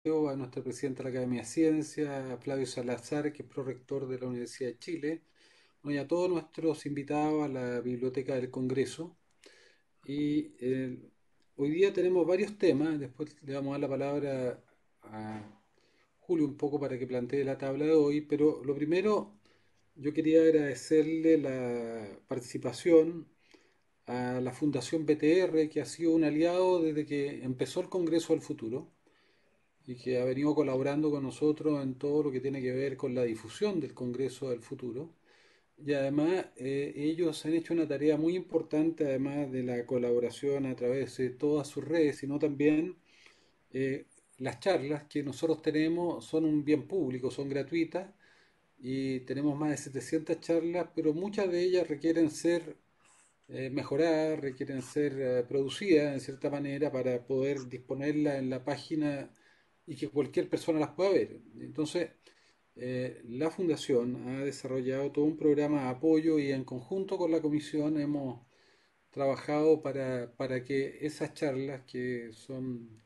a nuestro presidente de la Academia de Ciencias, a Flavio Salazar, que es prorector de la Universidad de Chile, bueno, y a todos nuestros invitados a la Biblioteca del Congreso. Y hoy día tenemos varios temas, después le vamos a dar la palabra a Julio un poco para que plantee la tabla de hoy, pero lo primero, yo quería agradecerle la participación a la Fundación BTR, que ha sido un aliado desde que empezó el Congreso del Futuro y que ha venido colaborando con nosotros en todo lo que tiene que ver con la difusión del Congreso del Futuro. Y además ellos han hecho una tarea muy importante, además de la colaboración a través de todas sus redes, sino también eh, las charlas que nosotros tenemos son un bien público, son gratuitas y tenemos más de 700 charlas, pero muchas de ellas requieren ser mejoradas, requieren ser producidas en cierta manera para poder disponerlas en la página y que cualquier persona las pueda ver. Entonces, la Fundación ha desarrollado todo un programa de apoyo y en conjunto con la Comisión hemos trabajado para que esas charlas que son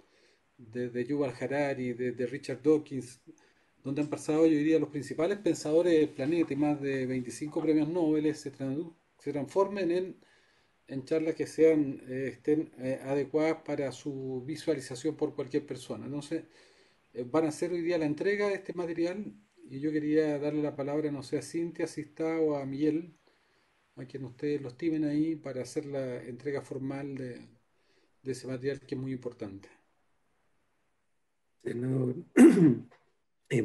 de Yuval Harari, de Richard Dawkins, donde han pasado, yo diría, los principales pensadores del planeta y más de 25 premios Nobel, se transformen en charlas que estén adecuadas para su visualización por cualquier persona. Entonces, van a hacer hoy día la entrega de este material y yo quería darle la palabra, no sé, a Cintia, si está, o a Miguel, a quien ustedes los tienen ahí para hacer la entrega formal de ese material que es muy importante. Senador,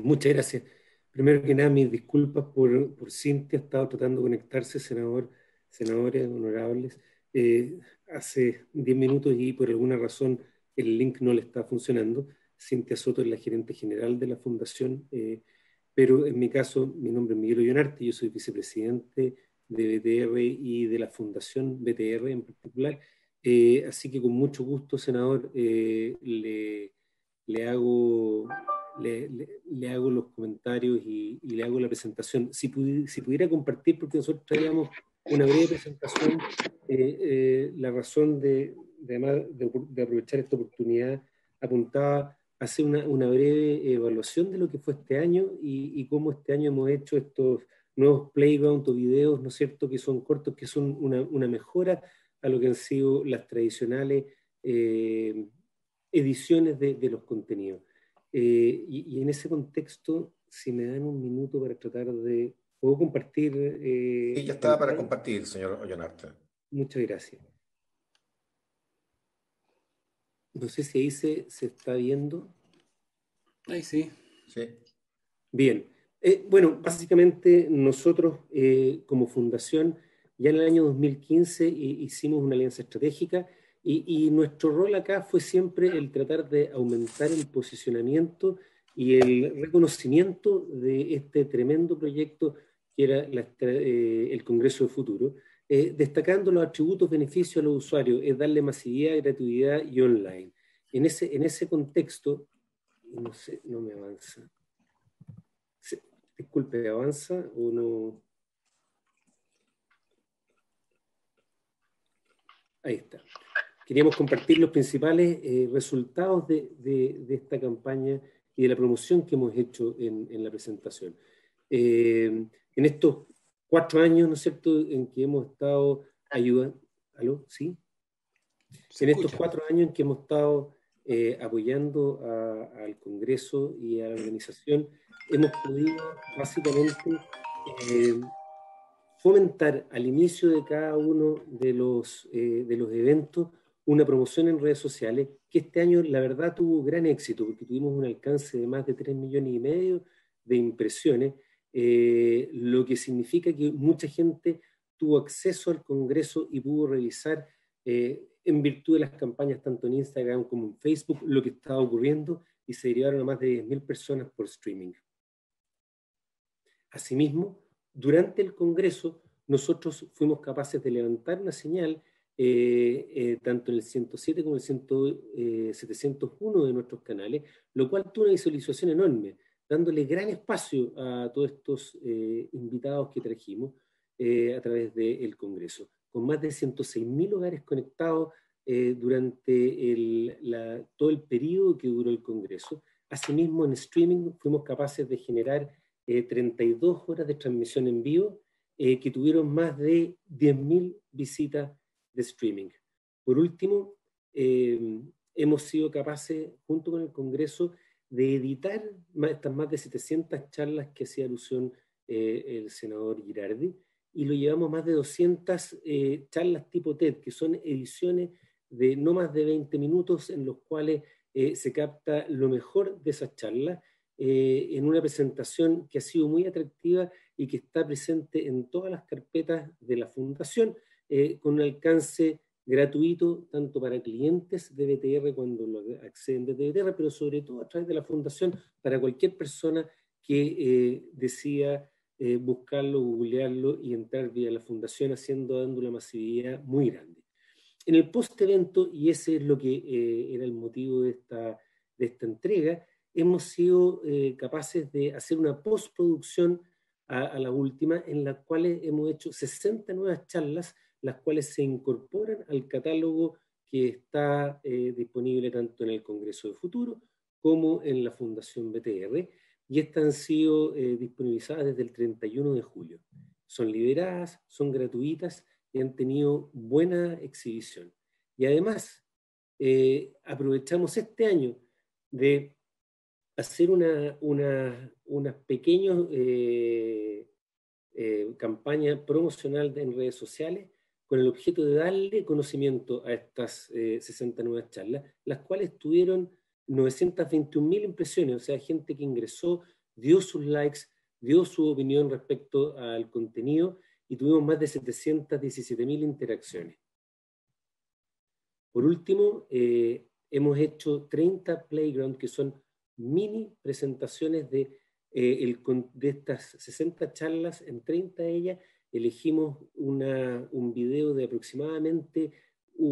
muchas gracias. Primero que nada, mis disculpas por Cintia, ha estado tratando de conectarse, senadores honorables, hace 10 minutos y por alguna razón el link no le está funcionando. Cintia Soto es la gerente general de la fundación, pero en mi caso, mi nombre es Miguel Ollonarte, yo soy vicepresidente de BTR y de la fundación BTR en particular. Así que con mucho gusto, senador, le hago, le hago los comentarios y le hago la presentación. Si pudiera compartir, porque nosotros traíamos una breve presentación, la razón además de aprovechar esta oportunidad, apuntaba a hacer una breve evaluación de lo que fue este año y cómo este año hemos hecho estos nuevos playground o videos, ¿no es cierto?, que son cortos, que son una mejora a lo que han sido las tradicionales ediciones de los contenidos. Y en ese contexto, si me dan un minuto para tratar de... ¿Puedo compartir Sí, ya estaba para pantalla? compartir, señor Ollonarte. Muchas gracias. No sé si ahí se está viendo. Ahí sí. Sí. Bien. Bueno, básicamente nosotros como fundación ya en el año 2015 hicimos una alianza estratégica y nuestro rol acá fue siempre el tratar de aumentar el posicionamiento y el reconocimiento de este tremendo proyecto que era el Congreso de Futuro, destacando los atributos beneficios a los usuarios, es darle masividad, gratuidad y online. En ese contexto, no sé, no me avanza. Disculpe, ¿avanza o no? Ahí está. Queríamos compartir los principales resultados de esta campaña y de la promoción que hemos hecho en la presentación. En estos 4 años, ¿no es cierto?, en que hemos estado ayudando. ¿Aló? ¿Sí? Se En estos escucha. 4 años en que hemos estado apoyando al Congreso y a la organización, hemos podido básicamente fomentar al inicio de cada uno de los eventos una promoción en redes sociales, que este año la verdad tuvo gran éxito, porque tuvimos un alcance de más de 3,5 millones de impresiones, lo que significa que mucha gente tuvo acceso al Congreso y pudo revisar, en virtud de las campañas tanto en Instagram como en Facebook, lo que estaba ocurriendo y se derivaron a más de 10,000 personas por streaming. Asimismo, durante el Congreso, nosotros fuimos capaces de levantar una señal, tanto en el 107 como en el 701 de nuestros canales, lo cual tuvo una visualización enorme, dándole gran espacio a todos estos invitados que trajimos a través del Congreso, con más de 106,000 hogares conectados durante todo el periodo que duró el Congreso, Asimismo, en streaming fuimos capaces de generar 32 horas de transmisión en vivo que tuvieron más de 10.000 visitas de streaming. Por último, hemos sido capaces, junto con el Congreso, de editar estas más de 700 charlas que hacía alusión el senador Girardi, y lo llevamos más de 200 charlas tipo TED, que son ediciones de no más de 20 minutos en los cuales se capta lo mejor de esas charlas en una presentación que ha sido muy atractiva y que está presente en todas las carpetas de la Fundación, con un alcance gratuito tanto para clientes de BTR cuando lo acceden desde BTR, pero sobre todo a través de la Fundación para cualquier persona que decida buscarlo, googlearlo y entrar vía la Fundación, dando una masividad muy grande. En el post-evento, y ese es lo que era el motivo de esta entrega, hemos sido capaces de hacer una postproducción a la última, en la cual hemos hecho 60 nuevas charlas, las cuales se incorporan al catálogo que está disponible tanto en el Congreso de Futuro como en la Fundación BTR, y estas han sido disponibilizadas desde el 31 de julio. Son liberadas, son gratuitas y han tenido buena exhibición. Y además, aprovechamos este año de hacer una pequeña campaña promocional en redes sociales con el objeto de darle conocimiento a estas 60 nuevas charlas, las cuales tuvieron 921.000 impresiones, o sea, gente que ingresó, dio sus likes, dio su opinión respecto al contenido, y tuvimos más de 717.000 interacciones. Por último, hemos hecho 30 playground, que son mini presentaciones de estas 60 charlas. En 30 de ellas elegimos un video de aproximadamente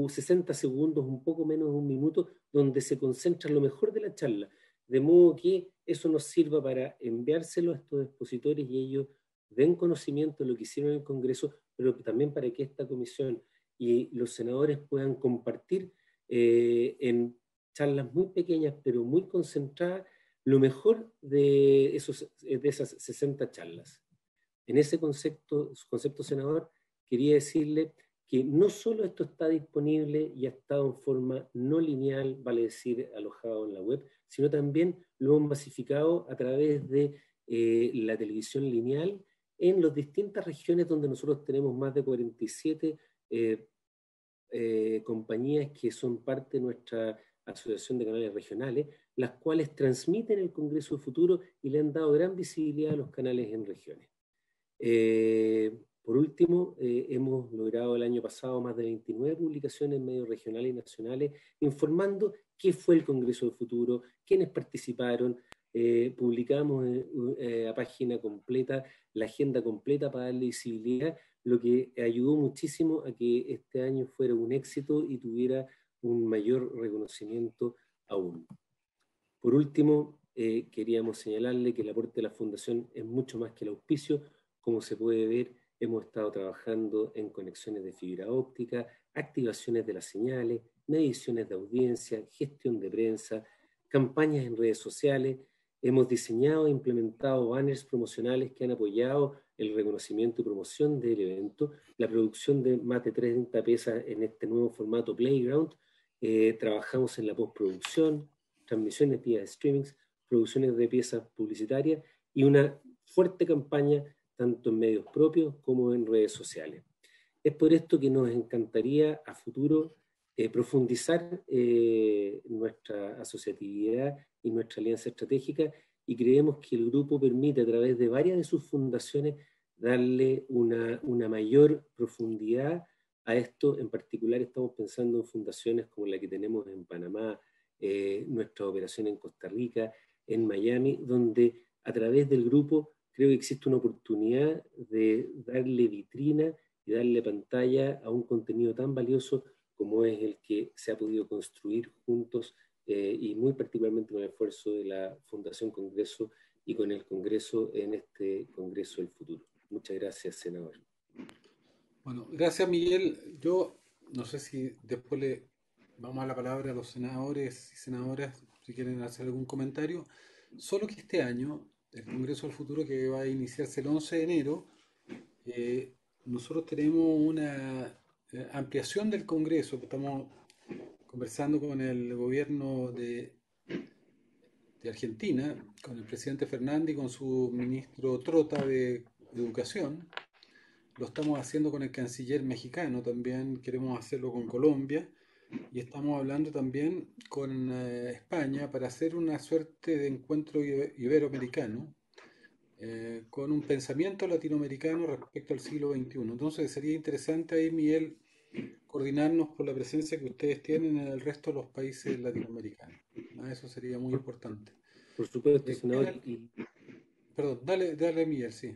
60 segundos, un poco menos de un minuto, donde se concentra lo mejor de la charla, de modo que eso nos sirva para enviárselo a estos expositores y ellos den conocimiento de lo que hicieron en el Congreso, pero también para que esta comisión y los senadores puedan compartir en charlas muy pequeñas pero muy concentradas lo mejor de esas 60 charlas. En ese concepto, senador, quería decirle que no solo esto está disponible y ha estado en forma no lineal, vale decir, alojado en la web, sino también lo hemos masificado a través de la televisión lineal en las distintas regiones donde nosotros tenemos más de 47 compañías que son parte de nuestra asociación de canales regionales, las cuales transmiten el Congreso Futuro y le han dado gran visibilidad a los canales en regiones. Por último, hemos logrado el año pasado más de 29 publicaciones en medios regionales y nacionales informando qué fue el Congreso del Futuro, quiénes participaron. Publicamos a página completa la agenda completa para darle visibilidad, lo que ayudó muchísimo a que este año fuera un éxito y tuviera un mayor reconocimiento aún. Por último, queríamos señalarle que el aporte de la Fundación es mucho más que el auspicio. Como se puede ver, hemos estado trabajando en conexiones de fibra óptica, activaciones de las señales, mediciones de audiencia, gestión de prensa, campañas en redes sociales. Hemos diseñado e implementado banners promocionales que han apoyado el reconocimiento y promoción del evento, la producción de más de 30 piezas en este nuevo formato Playground. Trabajamos en la postproducción, transmisiones vía streamings, producciones de piezas publicitarias y una fuerte campaña tanto en medios propios como en redes sociales. Es por esto que nos encantaría a futuro profundizar nuestra asociatividad y nuestra alianza estratégica, y creemos que el grupo permite a través de varias de sus fundaciones darle una mayor profundidad a esto. En particular estamos pensando en fundaciones como la que tenemos en Panamá, nuestra operación en Costa Rica, en Miami, donde a través del grupo creo que existe una oportunidad de darle vitrina y darle pantalla a un contenido tan valioso como es el que se ha podido construir juntos y muy particularmente con el esfuerzo de la Fundación Congreso y con el Congreso en este Congreso del Futuro. Muchas gracias, senador. Bueno, gracias, Miguel. Yo no sé si después le vamos a la palabra a los senadores y senadoras si quieren hacer algún comentario. Solo que este año, el Congreso del Futuro, que va a iniciarse el 11 de enero, eh, nosotros tenemos una ampliación del Congreso, que estamos conversando con el gobierno de Argentina, con el presidente Fernández y con su ministro Trota de Educación. Lo estamos haciendo con el canciller mexicano también, queremos hacerlo con Colombia y estamos hablando también con España para hacer una suerte de encuentro iberoamericano con un pensamiento latinoamericano respecto al siglo XXI. Entonces sería interesante ahí, Miguel, coordinarnos por la presencia que ustedes tienen en el resto de los países latinoamericanos. Eso sería muy Por, importante. por supuesto, senador. ¿Quién Perdón, dale Miguel, sí.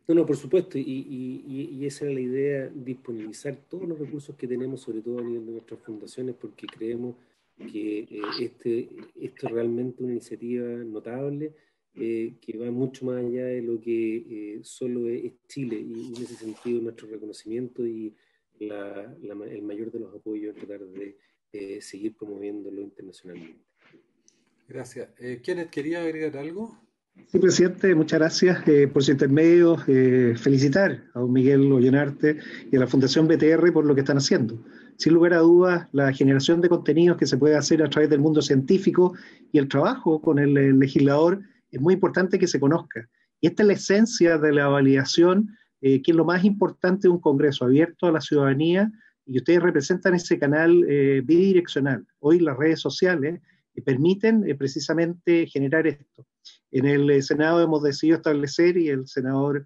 No, no, por supuesto, y esa era la idea, disponibilizar todos los recursos que tenemos, sobre todo a nivel de nuestras fundaciones, porque creemos que esto es realmente una iniciativa notable, que va mucho más allá de lo que solo es Chile, y en ese sentido nuestro reconocimiento y el mayor de los apoyos, tratar de seguir promoviéndolo internacionalmente. Gracias. ¿Kenneth quería agregar algo? Sí, presidente, muchas gracias por su intermedio. Felicitar a don Miguel Ollanarte y a la Fundación BTR por lo que están haciendo. Sin lugar a dudas, la generación de contenidos que se puede hacer a través del mundo científico y el trabajo con el legislador es muy importante que se conozca. Y esta es la esencia de la validación, que es lo más importante de un Congreso abierto a la ciudadanía, y ustedes representan ese canal bidireccional. Hoy las redes sociales permiten precisamente generar esto. En el Senado hemos decidido establecer, y el senador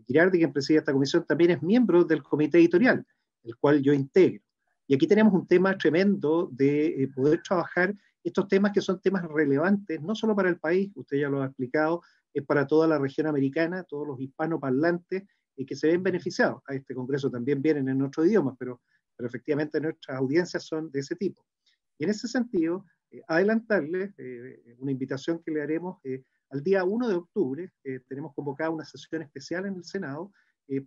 Girardi, quien preside esta comisión, también es miembro del comité editorial, el cual yo integro. Y aquí tenemos un tema tremendo de poder trabajar estos temas que son temas relevantes, no solo para el país, usted ya lo ha explicado, es para toda la región americana, todos los hispanoparlantes que se ven beneficiados. A este congreso también vienen en otros idiomas, pero efectivamente nuestras audiencias son de ese tipo. Y en ese sentido, adelantarles una invitación que le haremos al día 1 de octubre. Tenemos convocada una sesión especial en el Senado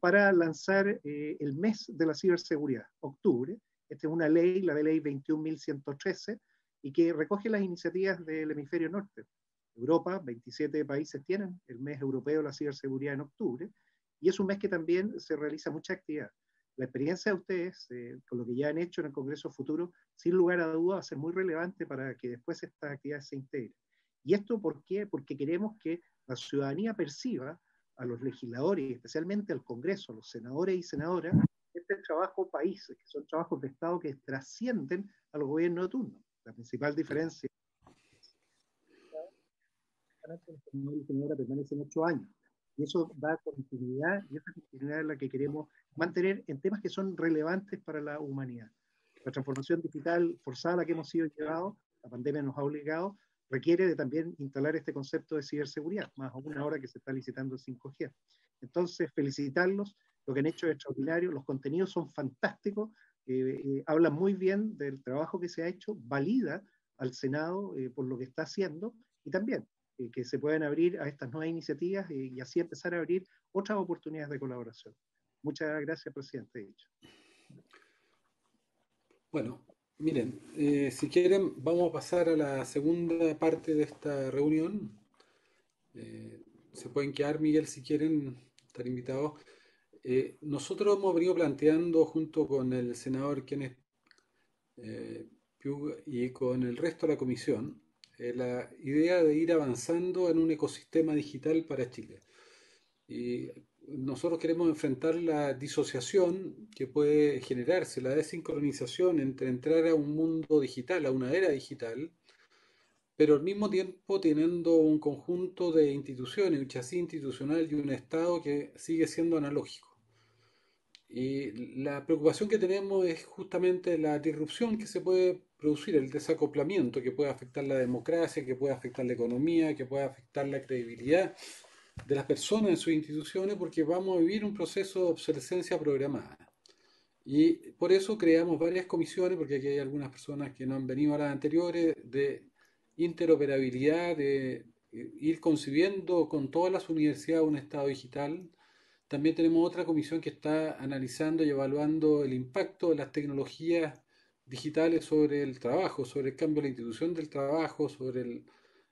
para lanzar el mes de la ciberseguridad, octubre. Esta es una ley, la de ley 21.113, y que recoge las iniciativas del hemisferio norte. Europa, 27 países tienen el mes europeo de la ciberseguridad en octubre, y es un mes que también se realiza mucha actividad. La experiencia de ustedes, con lo que ya han hecho en el Congreso Futuro, sin lugar a dudas va a ser muy relevante para que después esta actividad se integre. ¿Y esto por qué? Porque queremos que la ciudadanía perciba a los legisladores, y especialmente al Congreso, a los senadores y senadoras, este trabajo país, que son trabajos de Estado que trascienden a los gobiernos de turno. La principal diferencia es que los senadores y senadoras permanecen 8 años. Y eso da continuidad, y esa continuidad es la que queremos mantener en temas que son relevantes para la humanidad. La transformación digital forzada a la que hemos sido llevados, la pandemia nos ha obligado, requiere de también instalar este concepto de ciberseguridad, más aún ahora que se está licitando el 5G. Entonces, felicitarlos, lo que han hecho es extraordinario, los contenidos son fantásticos, hablan muy bien del trabajo que se ha hecho, valida al Senado por lo que está haciendo, y también que se puedan abrir a estas nuevas iniciativas y así empezar a abrir otras oportunidades de colaboración. Muchas gracias, presidente. Bueno, miren, si quieren, vamos a pasar a la segunda parte de esta reunión. Se pueden quedar, Miguel, si quieren, estar invitados. Nosotros hemos venido planteando junto con el senador Kenneth Pugh y con el resto de la comisión la idea de ir avanzando en un ecosistema digital para Chile. Y nosotros queremos enfrentar la disociación que puede generarse, la desincronización entre entrar a un mundo digital, a una era digital, pero al mismo tiempo teniendo un conjunto de instituciones, un chasis institucional y un Estado que sigue siendo analógico. Y la preocupación que tenemos es justamente la disrupción que se puede producir, el desacoplamiento que puede afectar la democracia, que puede afectar la economía, que puede afectar la credibilidad de las personas en sus instituciones, porque vamos a vivir un proceso de obsolescencia programada. Y por eso creamos varias comisiones, porque aquí hay algunas personas que no han venido a las anteriores, de interoperabilidad, de ir concibiendo con todas las universidades un estado digital. También tenemos otra comisión que está analizando y evaluando el impacto de las tecnologías digitales sobre el trabajo, sobre el cambio de la institución del trabajo, sobre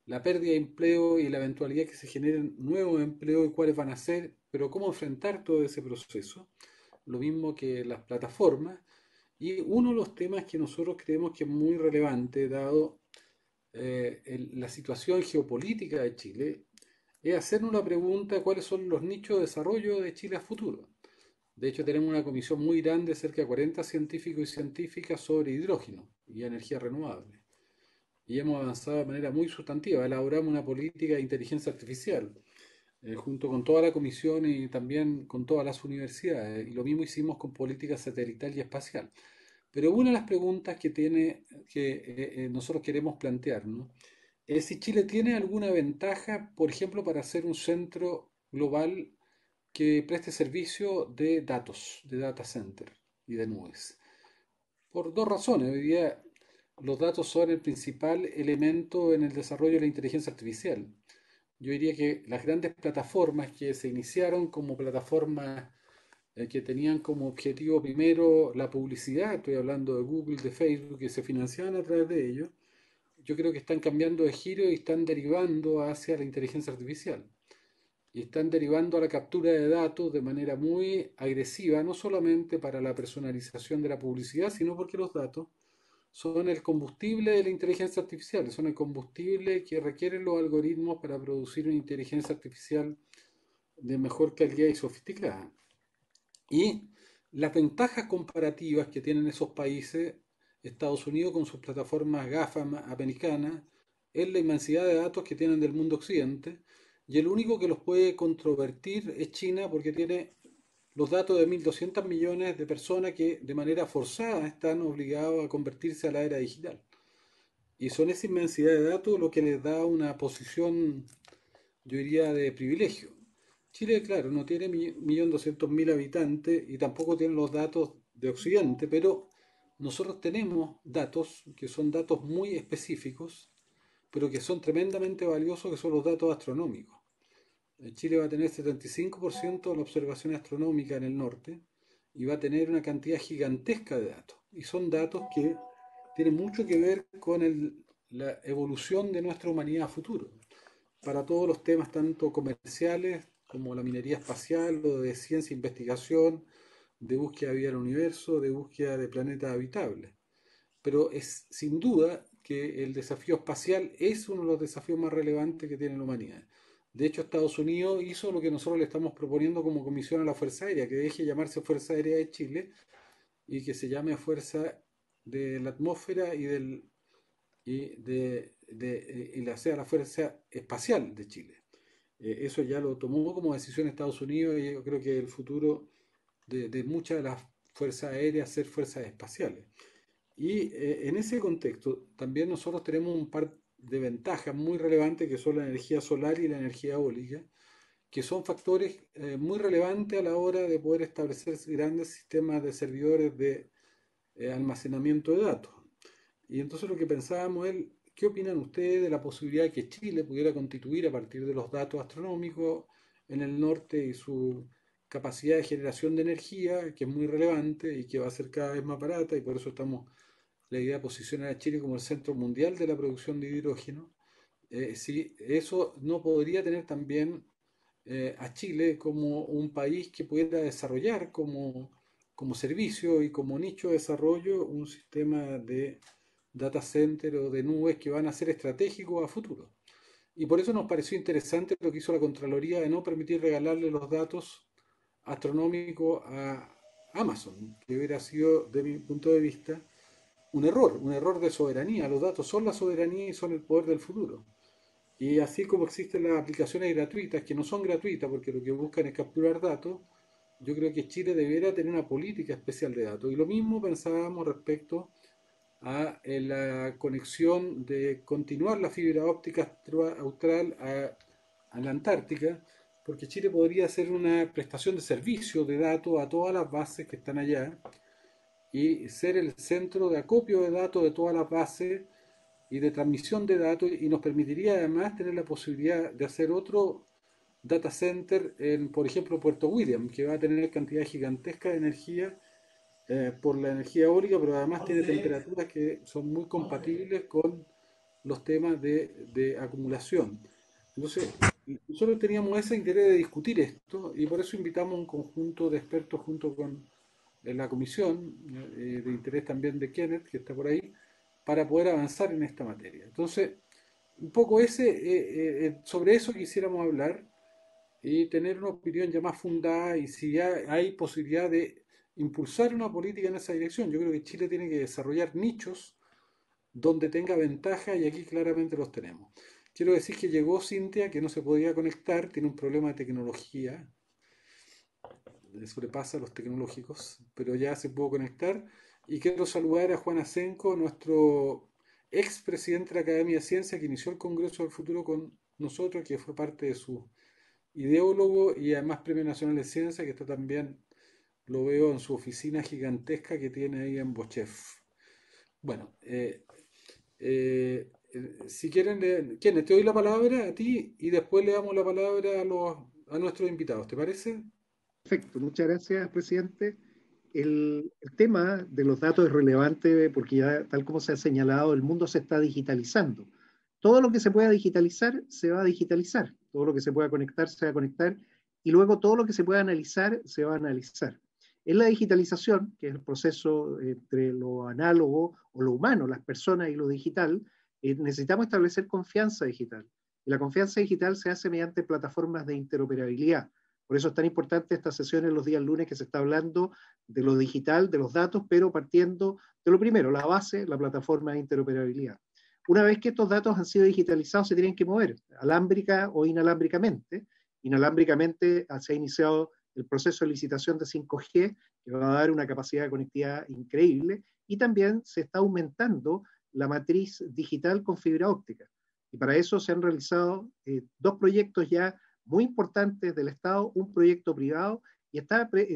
la pérdida de empleo y la eventualidad que se generen nuevos empleos y cuáles van a ser, pero cómo enfrentar todo ese proceso, lo mismo que las plataformas. Y uno de los temas que nosotros creemos que es muy relevante, dado la situación geopolítica de Chile, es hacernos la pregunta cuáles son los nichos de desarrollo de Chile a futuro. De hecho, tenemos una comisión muy grande, cerca de 40 científicos y científicas sobre hidrógeno y energía renovable. Y hemos avanzado de manera muy sustantiva. Elaboramos una política de inteligencia artificial, junto con toda la comisión y también con todas las universidades. Y lo mismo hicimos con política satelital y espacial. Pero una de las preguntas que nosotros queremos plantear, ¿no?, es si Chile tiene alguna ventaja, por ejemplo, para ser un centro global que preste servicio de datos, de data center y de nubes. Por dos razones. Hoy día los datos son el principal elemento en el desarrollo de la inteligencia artificial. Yo diría que las grandes plataformas que se iniciaron como plataformas que tenían como objetivo primero la publicidad, estoy hablando de Google, de Facebook, que se financiaban a través de ellos, yo creo que están cambiando de giro y están derivando hacia la inteligencia artificial. Y están derivando a la captura de datos de manera muy agresiva, no solamente para la personalización de la publicidad, sino porque los datos son el combustible de la inteligencia artificial, son el combustible que requieren los algoritmos para producir una inteligencia artificial de mejor calidad y sofisticada. Y las ventajas comparativas que tienen esos países, Estados Unidos con sus plataformas GAFAM americanas, es la inmensidad de datos que tienen del mundo occidente, y el único que los puede controvertir es China, porque tiene los datos de 1.200 millones de personas que de manera forzada están obligados a convertirse a la era digital. Y son esa inmensidad de datos lo que les da una posición, yo diría, de privilegio. Chile, claro, no tiene 1.200.000 habitantes y tampoco tiene los datos de Occidente, pero nosotros tenemos datos que son datos muy específicos, pero que son tremendamente valiosos, que son los datos astronómicos. Chile va a tener 75% de la observación astronómica en el norte y va a tener una cantidad gigantesca de datos. Y son datos que tienen mucho que ver con la evolución de nuestra humanidad a futuro. Para todos los temas tanto comerciales como la minería espacial o de ciencia e investigación, de búsqueda de vida en el universo, de búsqueda de planetas habitables. Pero es sin duda que el desafío espacial es uno de los desafíos más relevantes que tiene la humanidad. De hecho, Estados Unidos hizo lo que nosotros le estamos proponiendo como comisión a la Fuerza Aérea, que deje llamarse Fuerza Aérea de Chile y que se llame Fuerza de la Atmósfera y sea la Fuerza Espacial de Chile. Eso ya lo tomó como decisión Estados Unidos y yo creo que el futuro de muchas de las fuerzas aéreas ser fuerzas espaciales. Y en ese contexto también nosotros tenemos un par de ventajas muy relevantes que son la energía solar y la energía eólica, que son factores muy relevantes a la hora de poder establecer grandes sistemas de servidores de almacenamiento de datos. Y entonces lo que pensábamos es, ¿qué opinan ustedes de la posibilidad de que Chile pudiera constituir a partir de los datos astronómicos en el norte y su capacidad de generación de energía, que es muy relevante y que va a ser cada vez más barata, y por eso estamos la idea de posicionar a Chile como el centro mundial de la producción de hidrógeno? Si eso no podría tener también a Chile como un país que pudiera desarrollar como servicio y como nicho de desarrollo un sistema de data center o de nubes que van a ser estratégicos a futuro. Y por eso nos pareció interesante lo que hizo la Contraloría de no permitir regalarle los datos astronómicos a Amazon, que hubiera sido, de mi punto de vista, un error de soberanía. Los datos son la soberanía y son el poder del futuro. Y así como existen las aplicaciones gratuitas, que no son gratuitas porque lo que buscan es capturar datos, yo creo que Chile debería tener una política especial de datos. Y lo mismo pensábamos respecto a la conexión de continuar la fibra óptica austral a la Antártica, porque Chile podría hacer una prestación de servicio de datos a todas las bases que están allá y ser el centro de acopio de datos de todas las bases y de transmisión de datos, y nos permitiría además tener la posibilidad de hacer otro data center en, por ejemplo, Puerto William, que va a tener cantidad gigantesca de energía por la energía eólica, pero además tiene temperaturas que son muy compatibles con los temas de acumulación. Entonces, nosotros teníamos ese interés de discutir esto y por eso invitamos un conjunto de expertos junto con la comisión, de interés también de Kenneth, que está por ahí, para poder avanzar en esta materia. Entonces, un poco sobre eso quisiéramos hablar y tener una opinión ya más fundada y si ya hay posibilidad de impulsar una política en esa dirección. Yo creo que Chile tiene que desarrollar nichos donde tenga ventaja y aquí claramente los tenemos. Quiero decir que llegó Cintia, que no se podía conectar, tiene un problema de tecnología, sobrepasa los tecnológicos, pero ya se pudo conectar. Y quiero saludar a Juan Asenco, nuestro ex presidente de la Academia de Ciencias, que inició el Congreso del Futuro con nosotros, que fue parte de su ideólogo y además Premio Nacional de Ciencia, que está también, lo veo en su oficina gigantesca que tiene ahí en Bochef. Bueno, si quieren, ¿quiénes? Te doy la palabra a ti y después le damos la palabra a nuestros invitados, ¿te parece? Perfecto, muchas gracias, presidente. El tema de los datos es relevante porque ya, tal como se ha señalado, el mundo se está digitalizando. Todo lo que se pueda digitalizar se va a digitalizar, todo lo que se pueda conectar se va a conectar y luego todo lo que se pueda analizar se va a analizar. En la digitalización, que es el proceso entre lo análogo o lo humano, las personas y lo digital, necesitamos establecer confianza digital. Y la confianza digital se hace mediante plataformas de interoperabilidad. Por eso es tan importante esta sesión en los días lunes que se está hablando de lo digital, de los datos, pero partiendo de lo primero, la base, la plataforma de interoperabilidad. Una vez que estos datos han sido digitalizados, se tienen que mover, alámbrica o inalámbricamente. Inalámbricamente se ha iniciado el proceso de licitación de 5G, que va a dar una capacidad de conectividad increíble, y también se está aumentando la matriz digital con fibra óptica. Y para eso se han realizado dos proyectos ya muy importantes del Estado, un proyecto privado y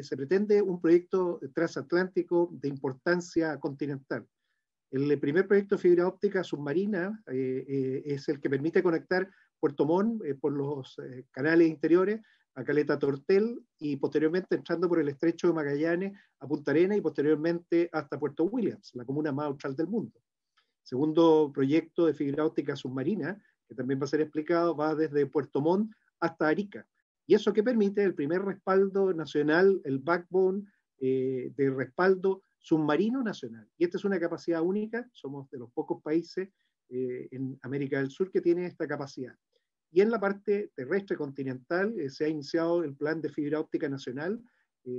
se pretende un proyecto transatlántico de importancia continental. El primer proyecto de fibra óptica submarina es el que permite conectar Puerto Montt por los canales interiores a Caleta Tortel y posteriormente entrando por el estrecho de Magallanes a Punta Arenas y posteriormente hasta Puerto Williams, la comuna más austral del mundo. Segundo proyecto de fibra óptica submarina, que también va a ser explicado, va desde Puerto Montt hasta Arica. Y eso que permite el primer respaldo nacional, el backbone de respaldo submarino nacional. Y esta es una capacidad única, somos de los pocos países en América del Sur que tiene esta capacidad. Y en la parte terrestre continental se ha iniciado el plan de fibra óptica nacional,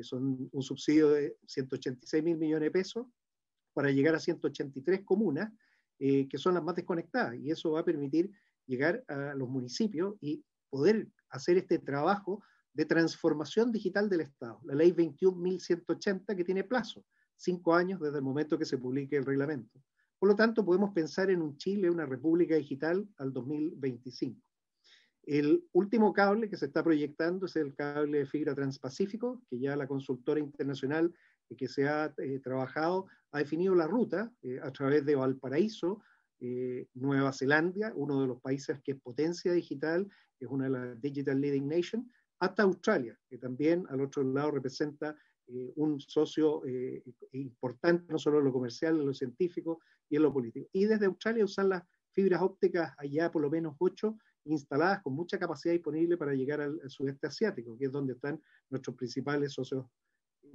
son un subsidio de 186 mil millones de pesos para llegar a 183 comunas que son las más desconectadas. Y eso va a permitir llegar a los municipios y poder hacer este trabajo de transformación digital del Estado. La ley 21.180 que tiene plazo, 5 años desde el momento que se publique el reglamento. Por lo tanto, podemos pensar en un Chile, una república digital al 2025. El último cable que se está proyectando es el cable de fibra transpacífico, que ya la consultora internacional que se ha trabajado ha definido la ruta a través de Valparaíso, Nueva Zelanda, uno de los países que es potencia digital, que es una de las Digital Leading Nations, hasta Australia, que también al otro lado representa un socio importante, no solo en lo comercial, en lo científico y en lo político. Y desde Australia usan las fibras ópticas allá por lo menos 8 instaladas con mucha capacidad disponible para llegar al sudeste asiático, que es donde están nuestros principales socios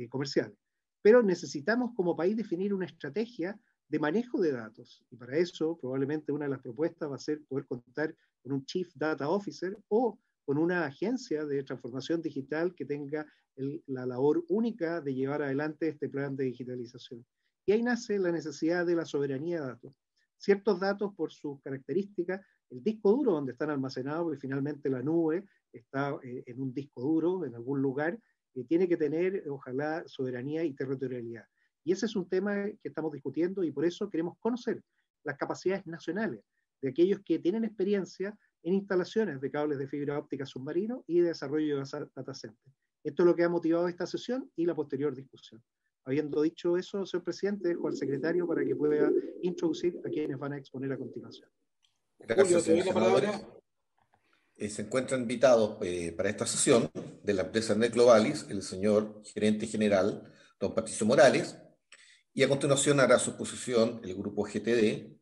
comerciales. Pero necesitamos como país definir una estrategia de manejo de datos. Y para eso probablemente una de las propuestas va a ser poder contar con un Chief Data Officer o con una agencia de transformación digital que tenga la labor única de llevar adelante este plan de digitalización. Y ahí nace la necesidad de la soberanía de datos. Ciertos datos por sus características, el disco duro donde están almacenados, y finalmente la nube está en un disco duro en algún lugar, tiene que tener, ojalá, soberanía y territorialidad. Y ese es un tema que estamos discutiendo y por eso queremos conocer las capacidades nacionales de aquellos que tienen experiencia en instalaciones de cables de fibra óptica submarino y de desarrollo de data center. Esto es lo que ha motivado esta sesión y la posterior discusión. Habiendo dicho eso, señor presidente, dejo al secretario para que pueda introducir a quienes van a exponer a continuación. Gracias, señor senador. Se encuentran invitados para esta sesión de la empresa Net Globalis el señor gerente general, don Patricio Morales, Y a continuación hará su exposición el grupo GTD.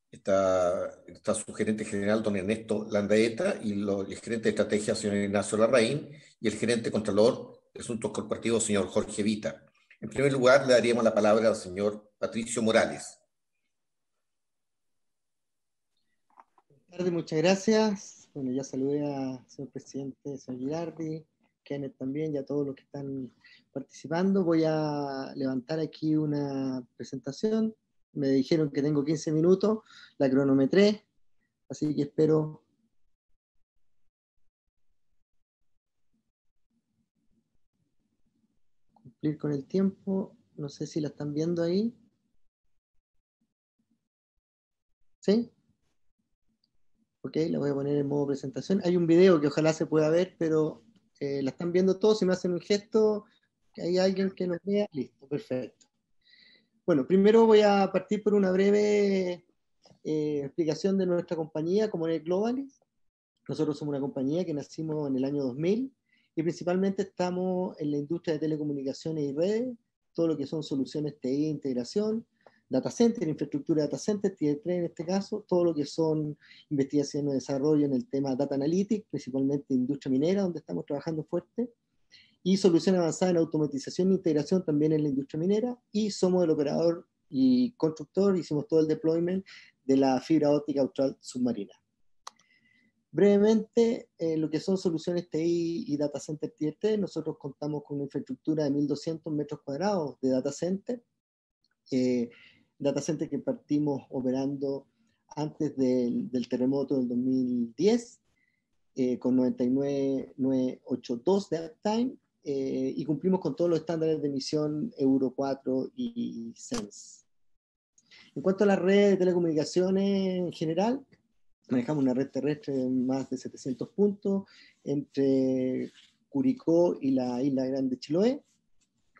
Está su gerente general, don Ernesto Landaeta, y el gerente de estrategia, señor Ignacio Larraín, y el gerente contralor de asuntos corporativos, señor Jorge Vita. En primer lugar, le daríamos la palabra al señor Patricio Morales. Buenas tardes, muchas gracias. Bueno, ya saludé al señor presidente, señor Girardi, Kenneth también, y a todos los que están participando. Voy a levantar aquí una presentación. Me dijeron que tengo 15 minutos, la cronometré, así que espero cumplir con el tiempo. No sé si la están viendo ahí. ¿Sí? Ok, la voy a poner en modo presentación. Hay un video que ojalá se pueda ver, pero la están viendo todos. Si me hacen un gesto, que hay alguien que nos vea, listo, perfecto. Bueno, primero voy a partir por una breve explicación de nuestra compañía, Comonet Globalis. Nosotros somos una compañía que nacimos en el año 2000 y principalmente estamos en la industria de telecomunicaciones y redes, todo lo que son soluciones TI e integración, data center, infraestructura de data center, Tier 3 en este caso, todo lo que son investigación y desarrollo en el tema data analytics, principalmente industria minera, donde estamos trabajando fuerte, y soluciones avanzadas en automatización e integración también en la industria minera, y somos el operador y constructor, hicimos todo el deployment de la fibra óptica austral submarina. Brevemente, lo que son soluciones TI y data center Tier 3, nosotros contamos con una infraestructura de 1.200 metros cuadrados de data center que partimos operando antes del terremoto del 2010, con 99.982 de uptime, y cumplimos con todos los estándares de emisión Euro 4 y SENS. En cuanto a la red de telecomunicaciones en general, manejamos una red terrestre de más de 700 puntos entre Curicó y la Isla Grande Chiloé,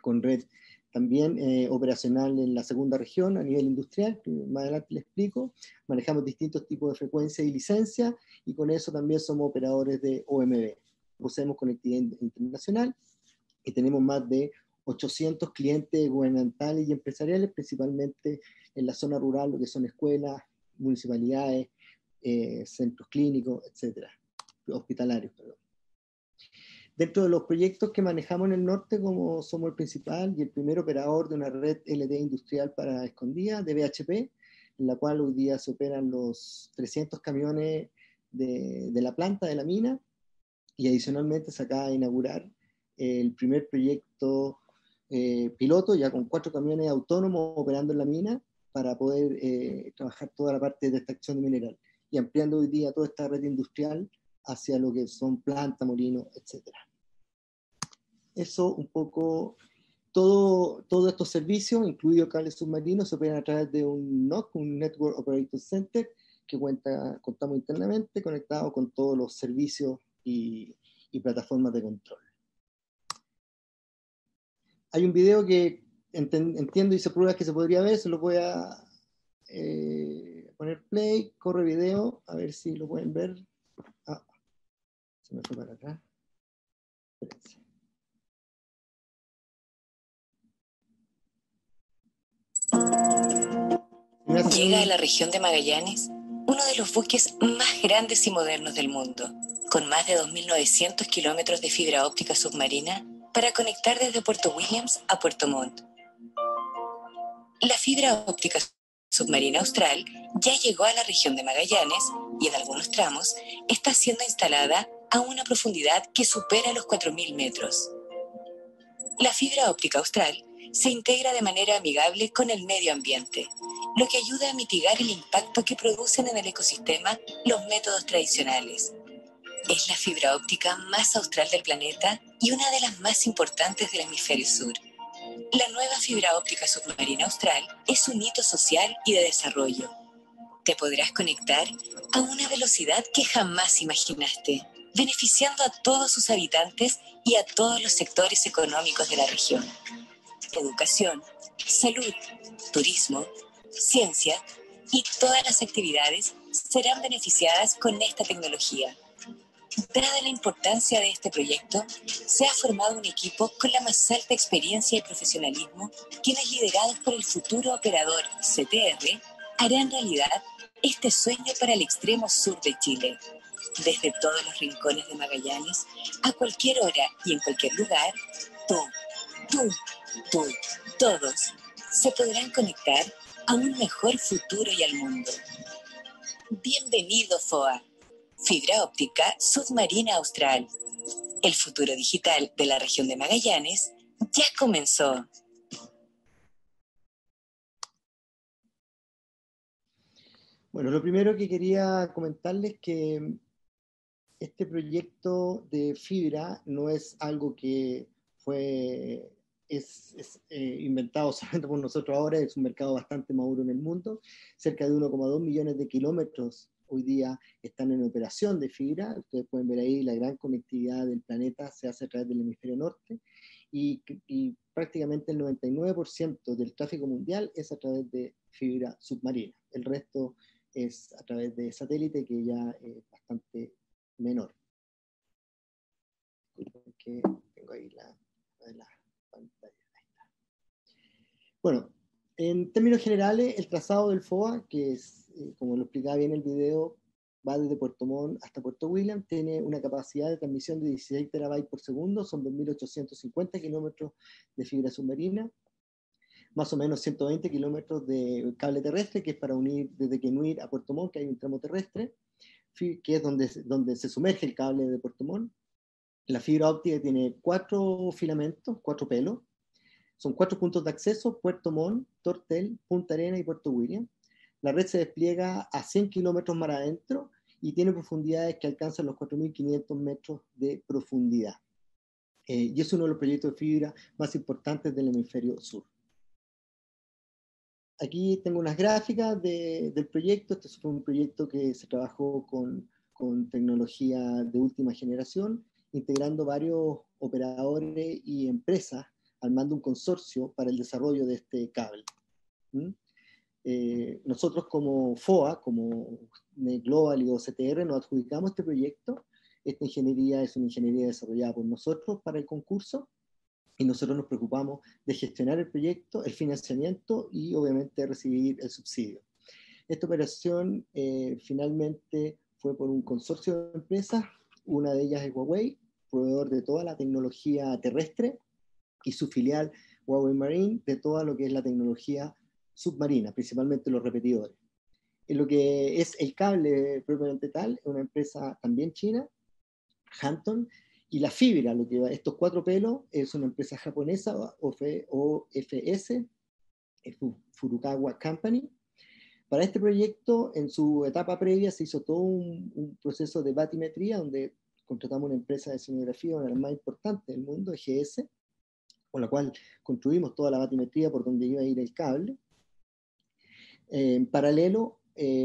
con red también operacional en la segunda región a nivel industrial, que más adelante les explico. Manejamos distintos tipos de frecuencias y licencias, y con eso también somos operadores de OMB. Poseemos conectividad internacional y tenemos más de 800 clientes gubernamentales y empresariales, principalmente en la zona rural, lo que son escuelas, municipalidades, centros clínicos, etcétera, hospitalarios, perdón. Dentro de los proyectos que manejamos en el norte, como somos el principal y el primer operador de una red LTE industrial para escondida de BHP, en la cual hoy día se operan los 300 camiones de la planta de la mina, y adicionalmente se acaba de inaugurar el primer proyecto piloto, ya con 4 camiones autónomos operando en la mina para poder trabajar toda la parte de extracción de mineral, y ampliando hoy día toda esta red industrial hacia lo que son plantas, molinos, etc. Eso un poco, todos estos servicios, incluido cables submarinos, se operan a través de un NOC, un Network Operator Center, que contamos internamente, conectado con todos los servicios y plataformas de control. Hay un video que entiendo y se prueba que se podría ver, se lo voy a poner play, corre video, a ver si lo pueden ver. Ah, se me fue para acá. Espérense. Llega a la región de Magallanes uno de los buques más grandes y modernos del mundo, con más de 2.900 kilómetros de fibra óptica submarina para conectar desde Puerto Williams a Puerto Montt. La fibra óptica submarina austral ya llegó a la región de Magallanes y en algunos tramos está siendo instalada a una profundidad que supera los 4.000 metros. La fibra óptica austral se integra de manera amigable con el medio ambiente, lo que ayuda a mitigar el impacto que producen en el ecosistema los métodos tradicionales. Es la fibra óptica más austral del planeta y una de las más importantes del hemisferio sur. La nueva fibra óptica submarina austral es un hito social y de desarrollo. Te podrás conectar a una velocidad que jamás imaginaste, beneficiando a todos sus habitantes y a todos los sectores económicos de la región. Educación, salud, turismo, ciencia y todas las actividades serán beneficiadas con esta tecnología. Dada la importancia de este proyecto, se ha formado un equipo con la más alta experiencia y profesionalismo, quienes, liderados por el futuro operador CTR, harán realidad este sueño para el extremo sur de Chile. Desde todos los rincones de Magallanes, a cualquier hora y en cualquier lugar, tú, todos se podrán conectar a un mejor futuro y al mundo. Bienvenido, FOA. Fibra óptica submarina austral. El futuro digital de la región de Magallanes ya comenzó. Bueno, lo primero que quería comentarles es que este proyecto de fibra no es algo que es inventado solamente por nosotros ahora, es un mercado bastante maduro en el mundo. Cerca de 1,2 millones de kilómetros hoy día están en operación de fibra. Ustedes pueden ver ahí la gran conectividad del planeta se hace a través del hemisferio norte y prácticamente el 99% del tráfico mundial es a través de fibra submarina. El resto es a través de satélite, que ya es bastante menor. Disculpen que tengo ahí la pantalla. Ahí está. Bueno, en términos generales, el trazado del FOA, que es, como lo explicaba bien el video, va desde Puerto Montt hasta Puerto William, tiene una capacidad de transmisión de 16 terabytes por segundo, son 2.850 kilómetros de fibra submarina, más o menos 120 kilómetros de cable terrestre, que es para unir desde Quenuir a Puerto Montt, que hay un tramo terrestre, que es donde se sumerge el cable de Puerto Montt. La fibra óptica tiene 4 filamentos, 4 pelos. Son 4 puntos de acceso: Puerto Montt, Tortel, Punta Arenas y Puerto William. La red se despliega a 100 kilómetros mar adentro y tiene profundidades que alcanzan los 4.500 metros de profundidad. Y es uno de los proyectos de fibra más importantes del hemisferio sur. Aquí tengo unas gráficas del proyecto. Este fue un proyecto que se trabajó con tecnología de última generación, integrando varios operadores y empresas, armando un consorcio para el desarrollo de este cable. Nosotros como FOA, como Global y OCTR, nos adjudicamos este proyecto. Esta ingeniería es una ingeniería desarrollada por nosotros para el concurso, y nosotros nos preocupamos de gestionar el proyecto, el financiamiento y obviamente recibir el subsidio. Esta operación finalmente fue por un consorcio de empresas. Una de ellas es Huawei, proveedor de toda la tecnología terrestre, y su filial Huawei Marine de toda lo que es la tecnología submarina, principalmente los repetidores. En lo que es el cable propiamente tal, es una empresa también china, Hanton, y la fibra, lo que va, estos 4 pelos, es una empresa japonesa, OFS, Furukawa Company. Para este proyecto, en su etapa previa, se hizo todo un proceso de batimetría, donde contratamos una empresa de escenografía, una de las más importantes del mundo, EGS, con la cual construimos toda la batimetría por donde iba a ir el cable. En paralelo,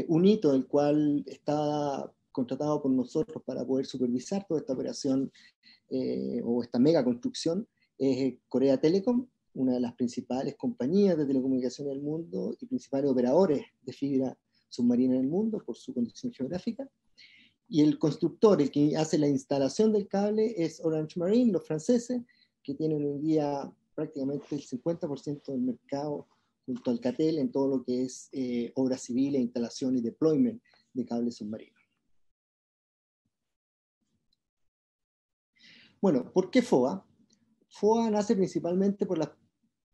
un hito del cual está contratado por nosotros para poder supervisar toda esta operación o esta mega construcción es Korea Telecom, una de las principales compañías de telecomunicaciones del mundo y principales operadores de fibra submarina en el mundo por su condición geográfica. Y el constructor, el que hace la instalación del cable, es Orange Marine, los franceses, que tienen hoy día prácticamente el 50% del mercado junto al Alcatel en todo lo que es obras civiles, instalación y deployment de cables submarinos. Bueno, ¿por qué FOA? FOA nace principalmente por las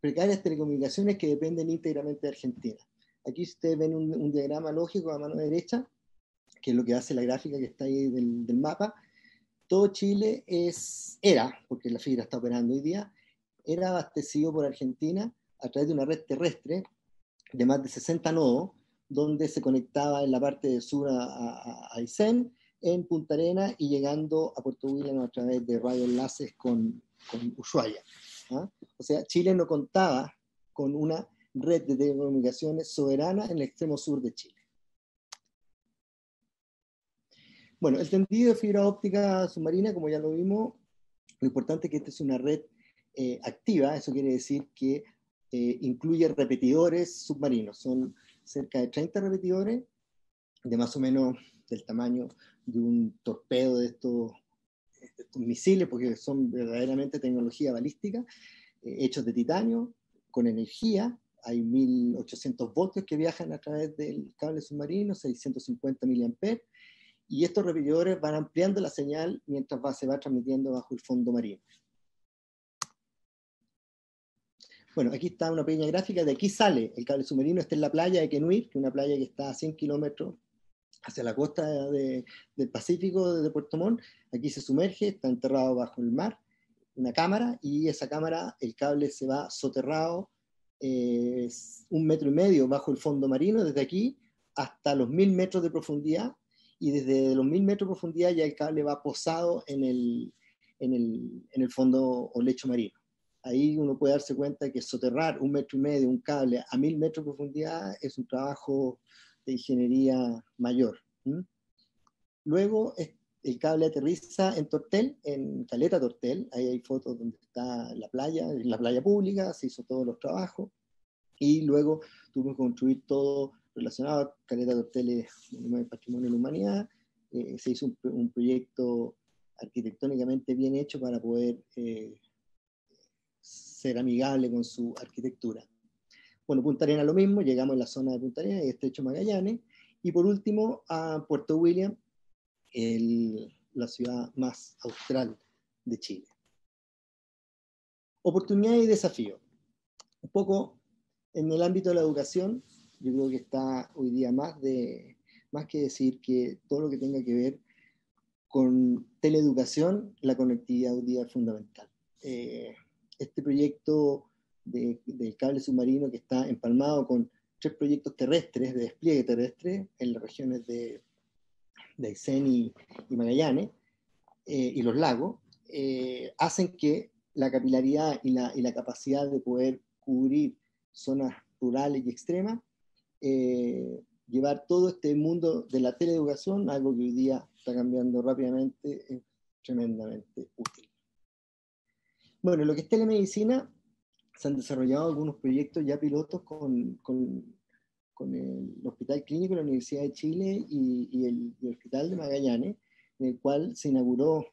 precarias telecomunicaciones que dependen íntegramente de Argentina. Aquí ustedes ven un diagrama lógico a mano derecha, que es lo que hace la gráfica que está ahí del mapa. Todo Chile era, porque la fibra está operando hoy día, era abastecido por Argentina a través de una red terrestre de más de 60 nodos, donde se conectaba en la parte de sur a Aysén, en Punta Arenas, y llegando a Puerto William a través de radioenlaces con Ushuaia. ¿Ah? O sea, Chile no contaba con una red de telecomunicaciones soberana en el extremo sur de Chile. Bueno, el tendido de fibra óptica submarina, como ya lo vimos, lo importante es que esta es una red activa. Eso quiere decir que incluye repetidores submarinos. Son cerca de 30 repetidores de más o menos del tamaño de un torpedo de estos misiles, porque son verdaderamente tecnología balística, hechos de titanio, con energía. Hay 1800 voltios que viajan a través del cable submarino, 650 miliamperes, y estos repetidores van ampliando la señal mientras se va transmitiendo bajo el fondo marino. Bueno, aquí está una pequeña gráfica, de aquí sale el cable submarino. Está en la playa de Kenui, que es una playa que está a 100 kilómetros hacia la costa del Pacífico de Puerto Montt. Aquí se sumerge, está enterrado bajo el mar, una cámara, y esa cámara, el cable se va soterrado 1,5 metros bajo el fondo marino, desde aquí hasta los 1000 metros de profundidad, y desde los 1000 metros de profundidad ya el cable va posado en el fondo o lecho marino. Ahí uno puede darse cuenta que soterrar 1,5 metros un cable a 1000 metros de profundidad es un trabajo de ingeniería mayor. Luego el cable aterriza en Tortel, en Caleta Tortel. Ahí hay fotos donde está la playa pública, se hizo todos los trabajos, y luego tuvimos que construir todo relacionado. Caleta Tortel es un patrimonio de la humanidad. Se hizo un proyecto arquitectónicamente bien hecho para poder ser amigable con su arquitectura. Bueno, Punta Arenas lo mismo, llegamos a la zona de Punta Arenas y Estrecho Magallanes, y por último a Puerto William, la ciudad más austral de Chile. Oportunidades y desafíos. Un poco en el ámbito de la educación, yo creo que está hoy día más que decir que todo lo que tenga que ver con teleeducación, la conectividad hoy día es fundamental. Este proyecto del cable submarino, que está empalmado con 3 proyectos terrestres de despliegue terrestre en las regiones de Aysén y Magallanes y los lagos, hacen que la capilaridad y la capacidad de poder cubrir zonas rurales y extremas, llevar todo este mundo de la teleeducación, algo que hoy día está cambiando rápidamente, es tremendamente útil. Bueno, lo que es telemedicina, se han desarrollado algunos proyectos ya pilotos con el Hospital Clínico de la Universidad de Chile y el Hospital de Magallanes, en el cual se inauguró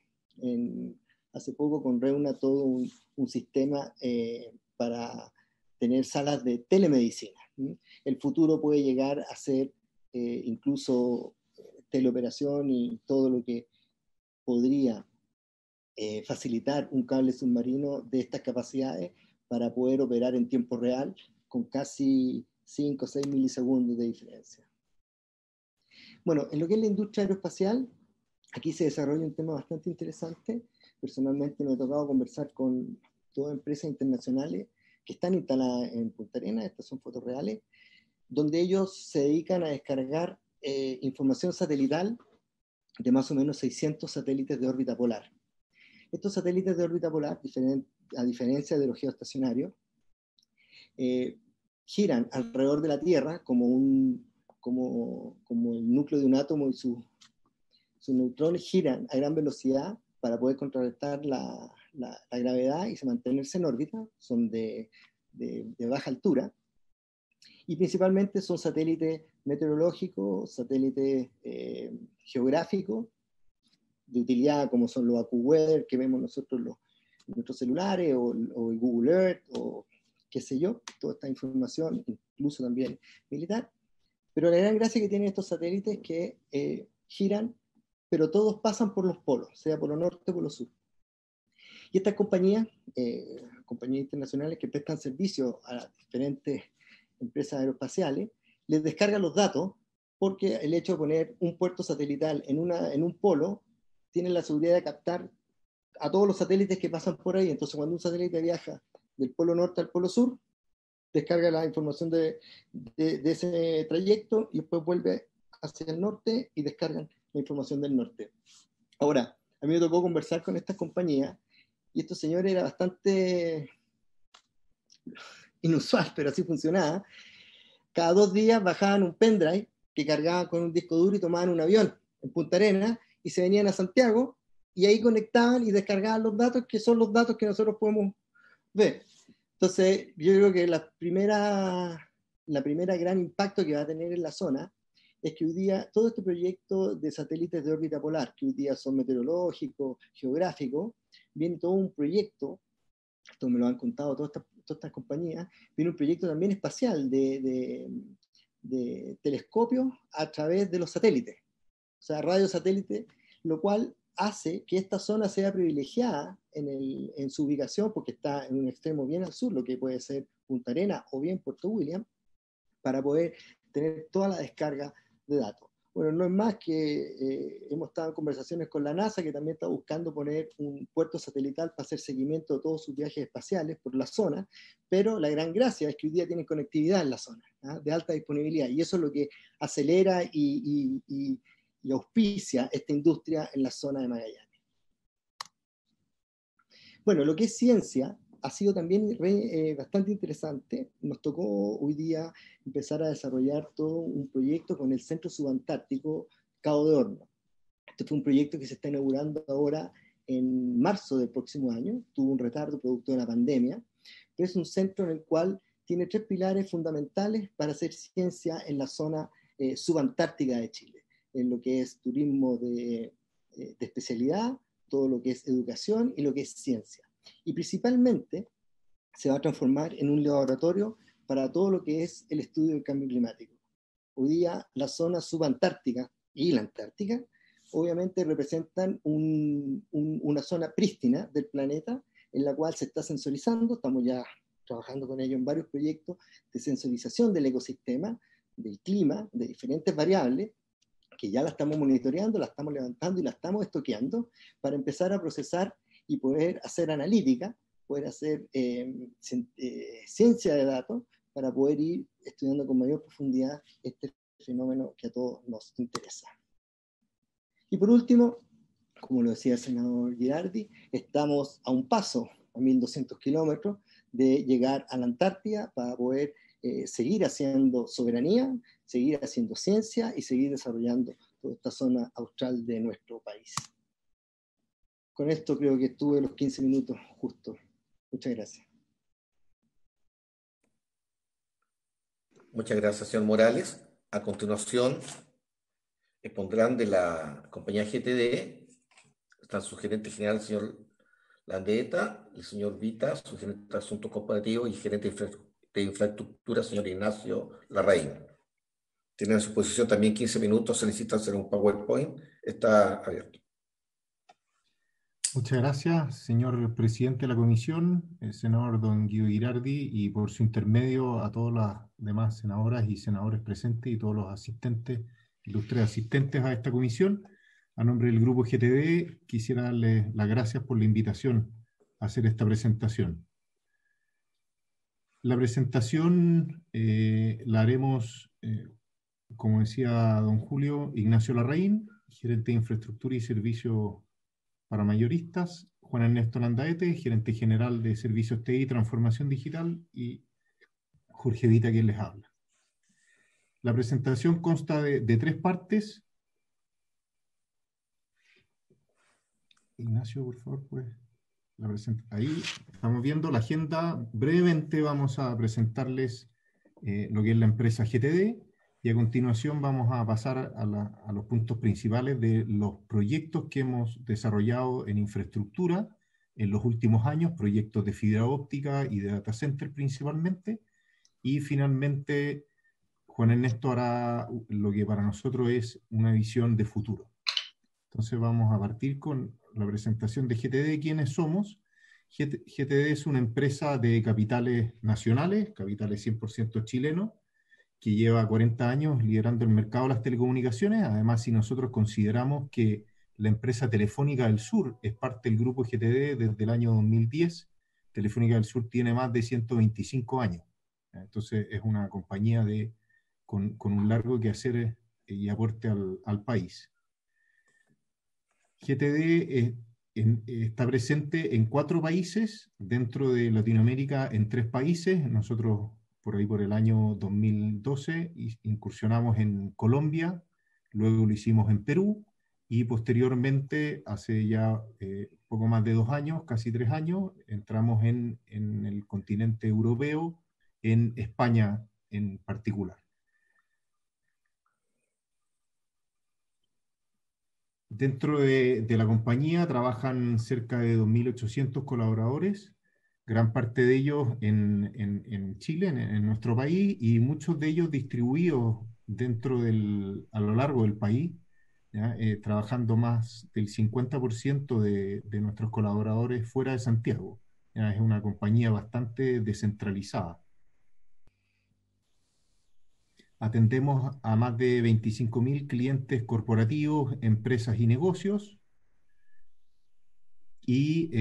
hace poco con Reuna todo un sistema para tener salas de telemedicina. El futuro puede llegar a ser incluso teleoperación y todo lo que podría facilitar un cable submarino de estas capacidades para poder operar en tiempo real con casi 5 o 6 milisegundos de diferencia. Bueno, en lo que es la industria aeroespacial, aquí se desarrolla un tema bastante interesante. Personalmente me ha tocado conversar con 2 empresas internacionales que están instaladas en Punta Arenas, estas son fotos reales, donde ellos se dedican a descargar información satelital de más o menos 600 satélites de órbita polar. Estos satélites de órbita polar, a diferencia de los geoestacionarios, giran alrededor de la Tierra como el núcleo de un átomo, y sus neutrones giran a gran velocidad para poder contrarrestar la gravedad y mantenerse en órbita. Son de baja altura, y principalmente son satélites meteorológicos, satélites geográficos, de utilidad, como son los AccuWeather que vemos nosotros en nuestros celulares, o el Google Earth, o qué sé yo, toda esta información, incluso también militar. Pero la gran gracia que tienen estos satélites es que giran, pero todos pasan por los polos, sea polo norte o polo sur. Y estas compañías internacionales que prestan servicio a las diferentes empresas aeroespaciales, les descargan los datos, porque el hecho de poner un puerto satelital en un polo tiene la seguridad de captar a todos los satélites que pasan por ahí. Entonces, cuando un satélite viaja del polo norte al polo sur, descarga la información de ese trayecto y después vuelve hacia el norte y descargan la información del norte. Ahora, a mí me tocó conversar con estas compañías, y estos señores era bastante inusual, pero así funcionaba. Cada 2 días bajaban un pendrive que cargaban con un disco duro y tomaban un avión en Punta Arenas y se venían a Santiago, y ahí conectaban y descargaban los datos, que son los datos que nosotros podemos ver. Entonces, yo creo que la primera gran impacto que va a tener en la zona es que hoy día todo este proyecto de satélites de órbita polar, que hoy día son meteorológicos, geográficos, viene todo un proyecto, esto me lo han contado todas estas compañías, viene un proyecto también espacial de telescopios a través de los satélites, o sea, radiosatélite, lo cual hace que esta zona sea privilegiada en su ubicación, porque está en un extremo bien al sur, lo que puede ser Punta Arenas o bien Puerto William, para poder tener toda la descarga de datos. Bueno, no es más que hemos estado en conversaciones con la NASA, que también está buscando poner un puerto satelital para hacer seguimiento de todos sus viajes espaciales por la zona, pero la gran gracia es que hoy día tienen conectividad en la zona, ¿ah? De alta disponibilidad, y eso es lo que acelera y auspicia esta industria en la zona de Magallanes. Bueno, lo que es ciencia ha sido también bastante interesante. Nos tocó hoy día empezar a desarrollar todo un proyecto con el Centro Subantártico Cabo de Horno. Este fue un proyecto que se está inaugurando ahora en marzo del próximo año. Tuvo un retardo producto de la pandemia, pero es un centro en el cual tiene 3 pilares fundamentales para hacer ciencia en la zona subantártica de Chile, en lo que es turismo de especialidad, todo lo que es educación y lo que es ciencia. Y principalmente se va a transformar en un laboratorio para todo lo que es el estudio del cambio climático. Hoy día la zona subantártica y la Antártica obviamente representan una zona prístina del planeta en la cual se está sensorizando. Estamos ya trabajando con ello en varios proyectos de sensorización del ecosistema, del clima, de diferentes variables, que ya la estamos monitoreando, la estamos levantando y la estamos estoqueando para empezar a procesar y poder hacer analítica, poder hacer ciencia de datos, para poder ir estudiando con mayor profundidad este fenómeno que a todos nos interesa. Y por último, como lo decía el senador Girardi, estamos a un paso, a 1.200 kilómetros, de llegar a la Antártida para poder seguir haciendo soberanía, seguir haciendo ciencia y seguir desarrollando toda esta zona austral de nuestro país. Con esto creo que estuve los 15 minutos justo. Muchas gracias. Muchas gracias, señor Morales. A continuación, expondrán de la compañía GTD, está su gerente general, el señor Landaeta, el señor Vita, su gerente de asuntos corporativos, y gerente de infraestructura, señor Ignacio Larraín. Tienen a su disposición también 15 minutos, se necesita hacer un PowerPoint, está abierto. Muchas gracias, señor presidente de la comisión, el senador don Guido Girardi, y por su intermedio a todas las demás senadoras y senadores presentes y todos los asistentes, ilustres asistentes a esta comisión. A nombre del grupo GTD quisiera darles las gracias por la invitación a hacer esta presentación. La presentación la haremos, como decía don Julio, Ignacio Larraín, gerente de infraestructura y servicios para mayoristas, Juan Ernesto Landaeta, gerente general de servicios TI y transformación digital, y Jorge Vita, quien les habla. La presentación consta de 3 partes. Ignacio, por favor, pues. Ahí estamos viendo la agenda. Brevemente vamos a presentarles lo que es la empresa GTD, y a continuación vamos a pasar a los puntos principales de los proyectos que hemos desarrollado en infraestructura en los últimos años, proyectos de fibra óptica y de data center principalmente, y finalmente Juan Ernesto hará lo que para nosotros es una visión de futuro. Entonces vamos a partir con la presentación de GTD, quiénes somos. GTD es una empresa de capitales nacionales, capitales 100% chilenos, que lleva 40 años liderando el mercado de las telecomunicaciones. Además, si nosotros consideramos que la empresa Telefónica del Sur es parte del grupo GTD desde el año 2010, Telefónica del Sur tiene más de 125 años. Entonces es una compañía con un largo quehacer y aporte al país. GTD está presente en 4 países, dentro de Latinoamérica en 3 países. Nosotros por ahí por el año 2012 incursionamos en Colombia, luego lo hicimos en Perú, y posteriormente, hace ya poco más de 2 años, casi 3 años, entramos en el continente europeo, en España en particular. Dentro de la compañía trabajan cerca de 2.800 colaboradores, gran parte de ellos en Chile, en nuestro país, y muchos de ellos distribuidos a lo largo del país, ¿ya? Trabajando más del 50% de nuestros colaboradores fuera de Santiago. ¿Ya? Es una compañía bastante descentralizada. Atendemos a más de 25.000 clientes corporativos, empresas y negocios, y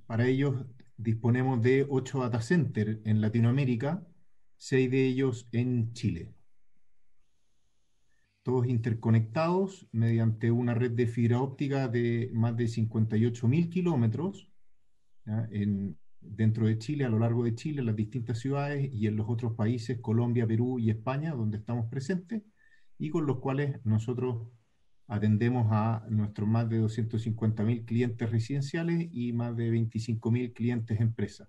para ellos disponemos de 8 data centers en Latinoamérica, 6 de ellos en Chile. Todos interconectados mediante una red de fibra óptica de más de 58.000 kilómetros, ¿ya? Dentro de Chile, a lo largo de Chile, en las distintas ciudades y en los otros países, Colombia, Perú y España, donde estamos presentes, y con los cuales nosotros atendemos a nuestros más de 250.000 clientes residenciales y más de 25.000 clientes empresas.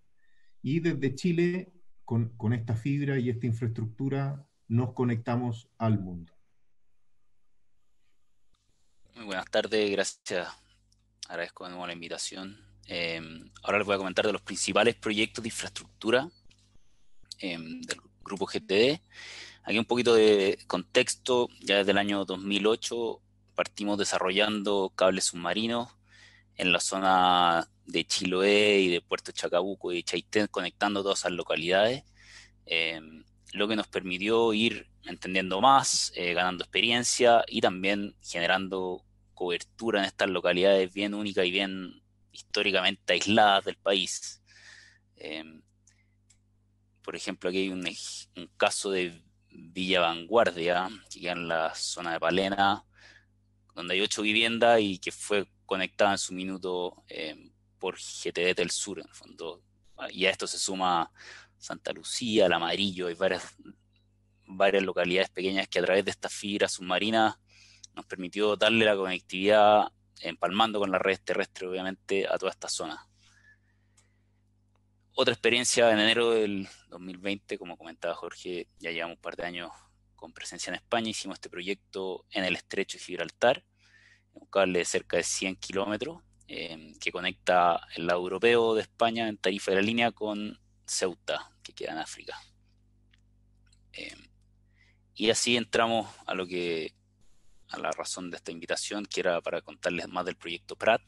Y desde Chile, con esta fibra y esta infraestructura, nos conectamos al mundo. Muy buenas tardes, gracias. Agradezco de nuevo la invitación. Ahora les voy a comentar de los principales proyectos de infraestructura del grupo GTD. Aquí un poquito de contexto. Ya desde el año 2008 partimos desarrollando cables submarinos en la zona de Chiloé y de Puerto Chacabuco y Chaitén, conectando todas esas localidades, lo que nos permitió ir entendiendo más, ganando experiencia y también generando cobertura en estas localidades bien únicas y bien históricamente aisladas del país. Por ejemplo, aquí hay un caso de Villa Vanguardia, que queda en la zona de Palena, donde hay 8 viviendas y que fue conectada en su minuto por GTD del Sur, en el fondo. Y a esto se suma Santa Lucía, El Amarillo, hay varias localidades pequeñas que a través de esta fibra submarina nos permitió darle la conectividad, empalmando con las redes terrestres, obviamente, a toda esta zona. Otra experiencia en enero del 2020, como comentaba Jorge, ya llevamos un par de años con presencia en España. Hicimos este proyecto en el estrecho de Gibraltar, un cable de cerca de 100 kilómetros que conecta el lado europeo de España en tarifa de la línea con Ceuta, que queda en África. Y así entramos a la razón de esta invitación, que era para contarles más del proyecto PRAT,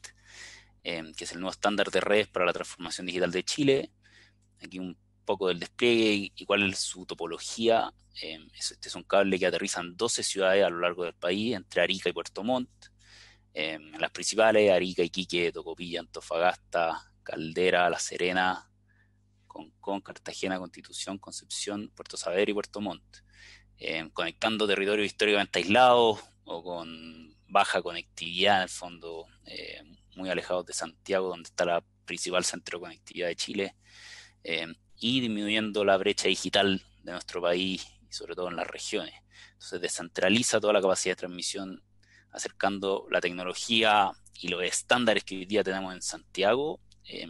que es el nuevo estándar de redes para la transformación digital de Chile. Aquí un poco del despliegue y cuál es su topología. Este es un cable que aterriza en 12 ciudades a lo largo del país, entre Arica y Puerto Montt. Las principales, Arica, Iquique, Tocopilla, Antofagasta, Caldera, La Serena, Concón, Cartagena, Constitución, Concepción, Puerto Saavedra y Puerto Montt. Conectando territorios históricamente aislados o con baja conectividad, en el fondo, muy alejados de Santiago, donde está la principal centro de conectividad de Chile, y disminuyendo la brecha digital de nuestro país, y sobre todo en las regiones. Entonces descentraliza toda la capacidad de transmisión, acercando la tecnología y los estándares que hoy día tenemos en Santiago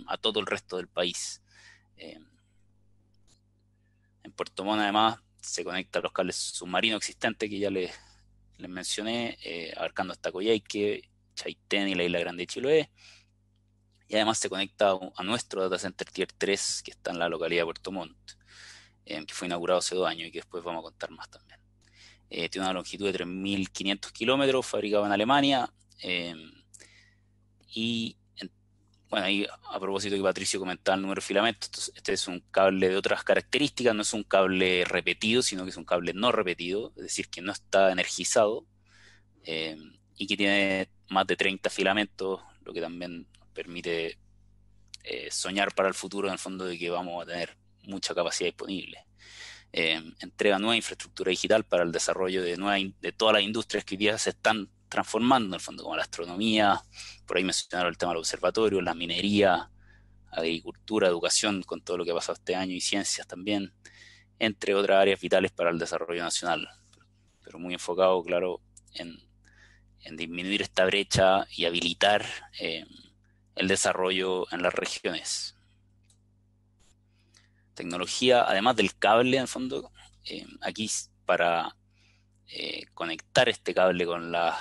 a todo el resto del país. En Puerto Montt, además, se conecta a los cables submarinos existentes que ya les mencioné, abarcando hasta Coyhaique, Chaitén y la Isla Grande de Chiloé. Y además se conecta a nuestro data center Tier 3, que está en la localidad de Puerto Montt, que fue inaugurado hace 2 años y que después vamos a contar más también. Tiene una longitud de 3.500 kilómetros, fabricado en Alemania. Bueno, ahí a propósito que Patricio comentaba el número de filamentos, este es un cable de otras características, no es un cable repetido, sino que es un cable no repetido, es decir, que no está energizado, y que tiene más de 30 filamentos, lo que también nos permite soñar para el futuro, en el fondo, de que vamos a tener mucha capacidad disponible. Entrega nueva infraestructura digital para el desarrollo de todas las industrias que hoy día se están transformando, en el fondo, como la astronomía, por ahí mencionaron el tema del observatorio, la minería, agricultura, educación, con todo lo que ha pasado este año, y ciencias también, entre otras áreas vitales para el desarrollo nacional, pero muy enfocado, claro, en disminuir esta brecha y habilitar el desarrollo en las regiones. Tecnología, además del cable, en el fondo, aquí para conectar este cable con las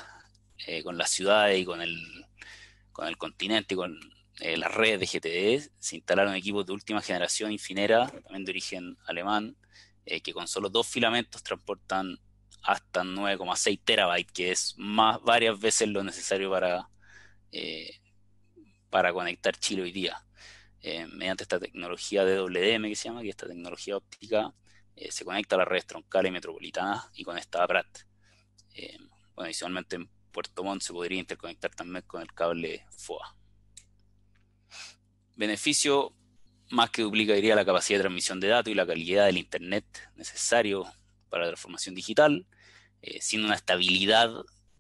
ciudades y con el continente y con las redes de GTD. Se instalaron equipos de última generación Infinera, también de origen alemán, que con solo 2 filamentos transportan hasta 9,6 terabytes, que es varias veces lo necesario para conectar Chile hoy día. Mediante esta tecnología DWDM que se llama, que esta tecnología óptica, se conecta a las redes troncales y metropolitanas y conecta a Prat. Bueno, adicionalmente en Puerto Montt se podría interconectar también con el cable FOA. Beneficio: más que duplicaría la capacidad de transmisión de datos y la calidad del internet necesario para la transformación digital. Sin una estabilidad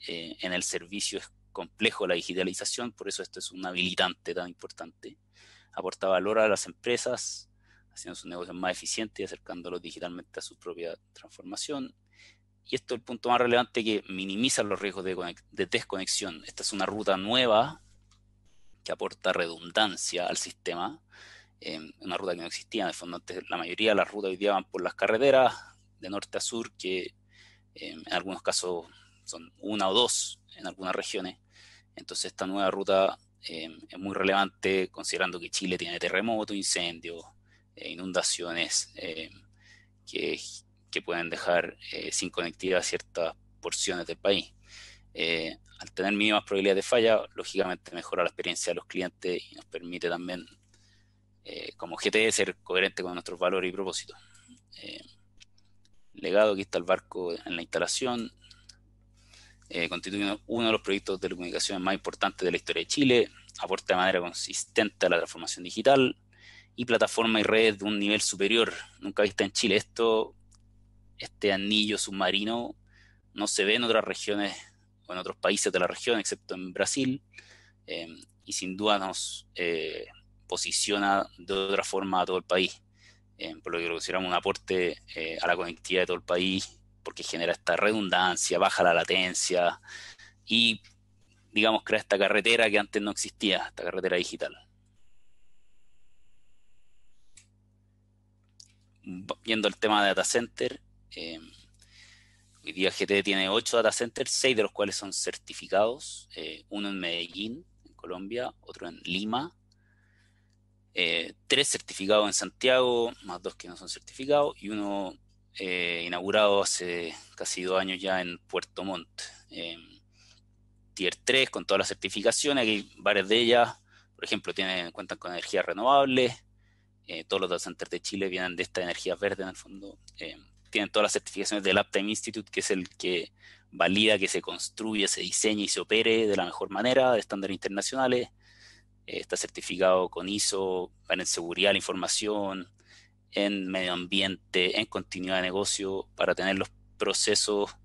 en el servicio es complejo la digitalización, por eso esto es un habilitante tan importante. Aporta valor a las empresas, haciendo sus negocios más eficientes y acercándolos digitalmente a su propia transformación. Y esto es el punto más relevante, que minimiza los riesgos de desconexión. Esta es una ruta nueva que aporta redundancia al sistema, una ruta que no existía. En el fondo, antes, la mayoría de las rutas hoy día van por las carreteras de norte a sur, que en algunos casos son 1 o 2 en algunas regiones. Entonces esta nueva ruta es muy relevante, considerando que Chile tiene terremotos, incendios, inundaciones que pueden dejar sin conectividad ciertas porciones del país. Al tener mínimas probabilidades de falla, lógicamente mejora la experiencia de los clientes y nos permite también, como GTD, ser coherente con nuestros valores y propósitos. Legado: aquí está el barco en la instalación. Constituye uno de los proyectos de telecomunicaciones más importantes de la historia de Chile. Aporta de manera consistente a la transformación digital y plataforma y redes de un nivel superior nunca vista en Chile. Este anillo submarino no se ve en otras regiones o en otros países de la región, excepto en Brasil, y sin duda nos posiciona de otra forma a todo el país, por lo que consideramos un aporte a la conectividad de todo el país, porque genera esta redundancia, baja la latencia y, digamos, crea esta carretera que antes no existía, esta carretera digital. Viendo el tema de data center, hoy día GTD tiene 8 data centers, 6 de los cuales son certificados, uno en Medellín, en Colombia, otro en Lima, 3 certificados en Santiago, más 2 que no son certificados, y uno inaugurado hace casi 2 años ya en Puerto Montt, Tier 3, con todas las certificaciones. Aquí varias de ellas, por ejemplo, cuentan con energías renovables. Todos los data centers de Chile vienen de esta energía verde, en el fondo. Tienen todas las certificaciones del Uptime Institute, que es el que valida que se construye, se diseñe y se opere de la mejor manera, de estándares internacionales. Está certificado con ISO, en seguridad de la información, en medio ambiente, en continuidad de negocio, para tener los procesos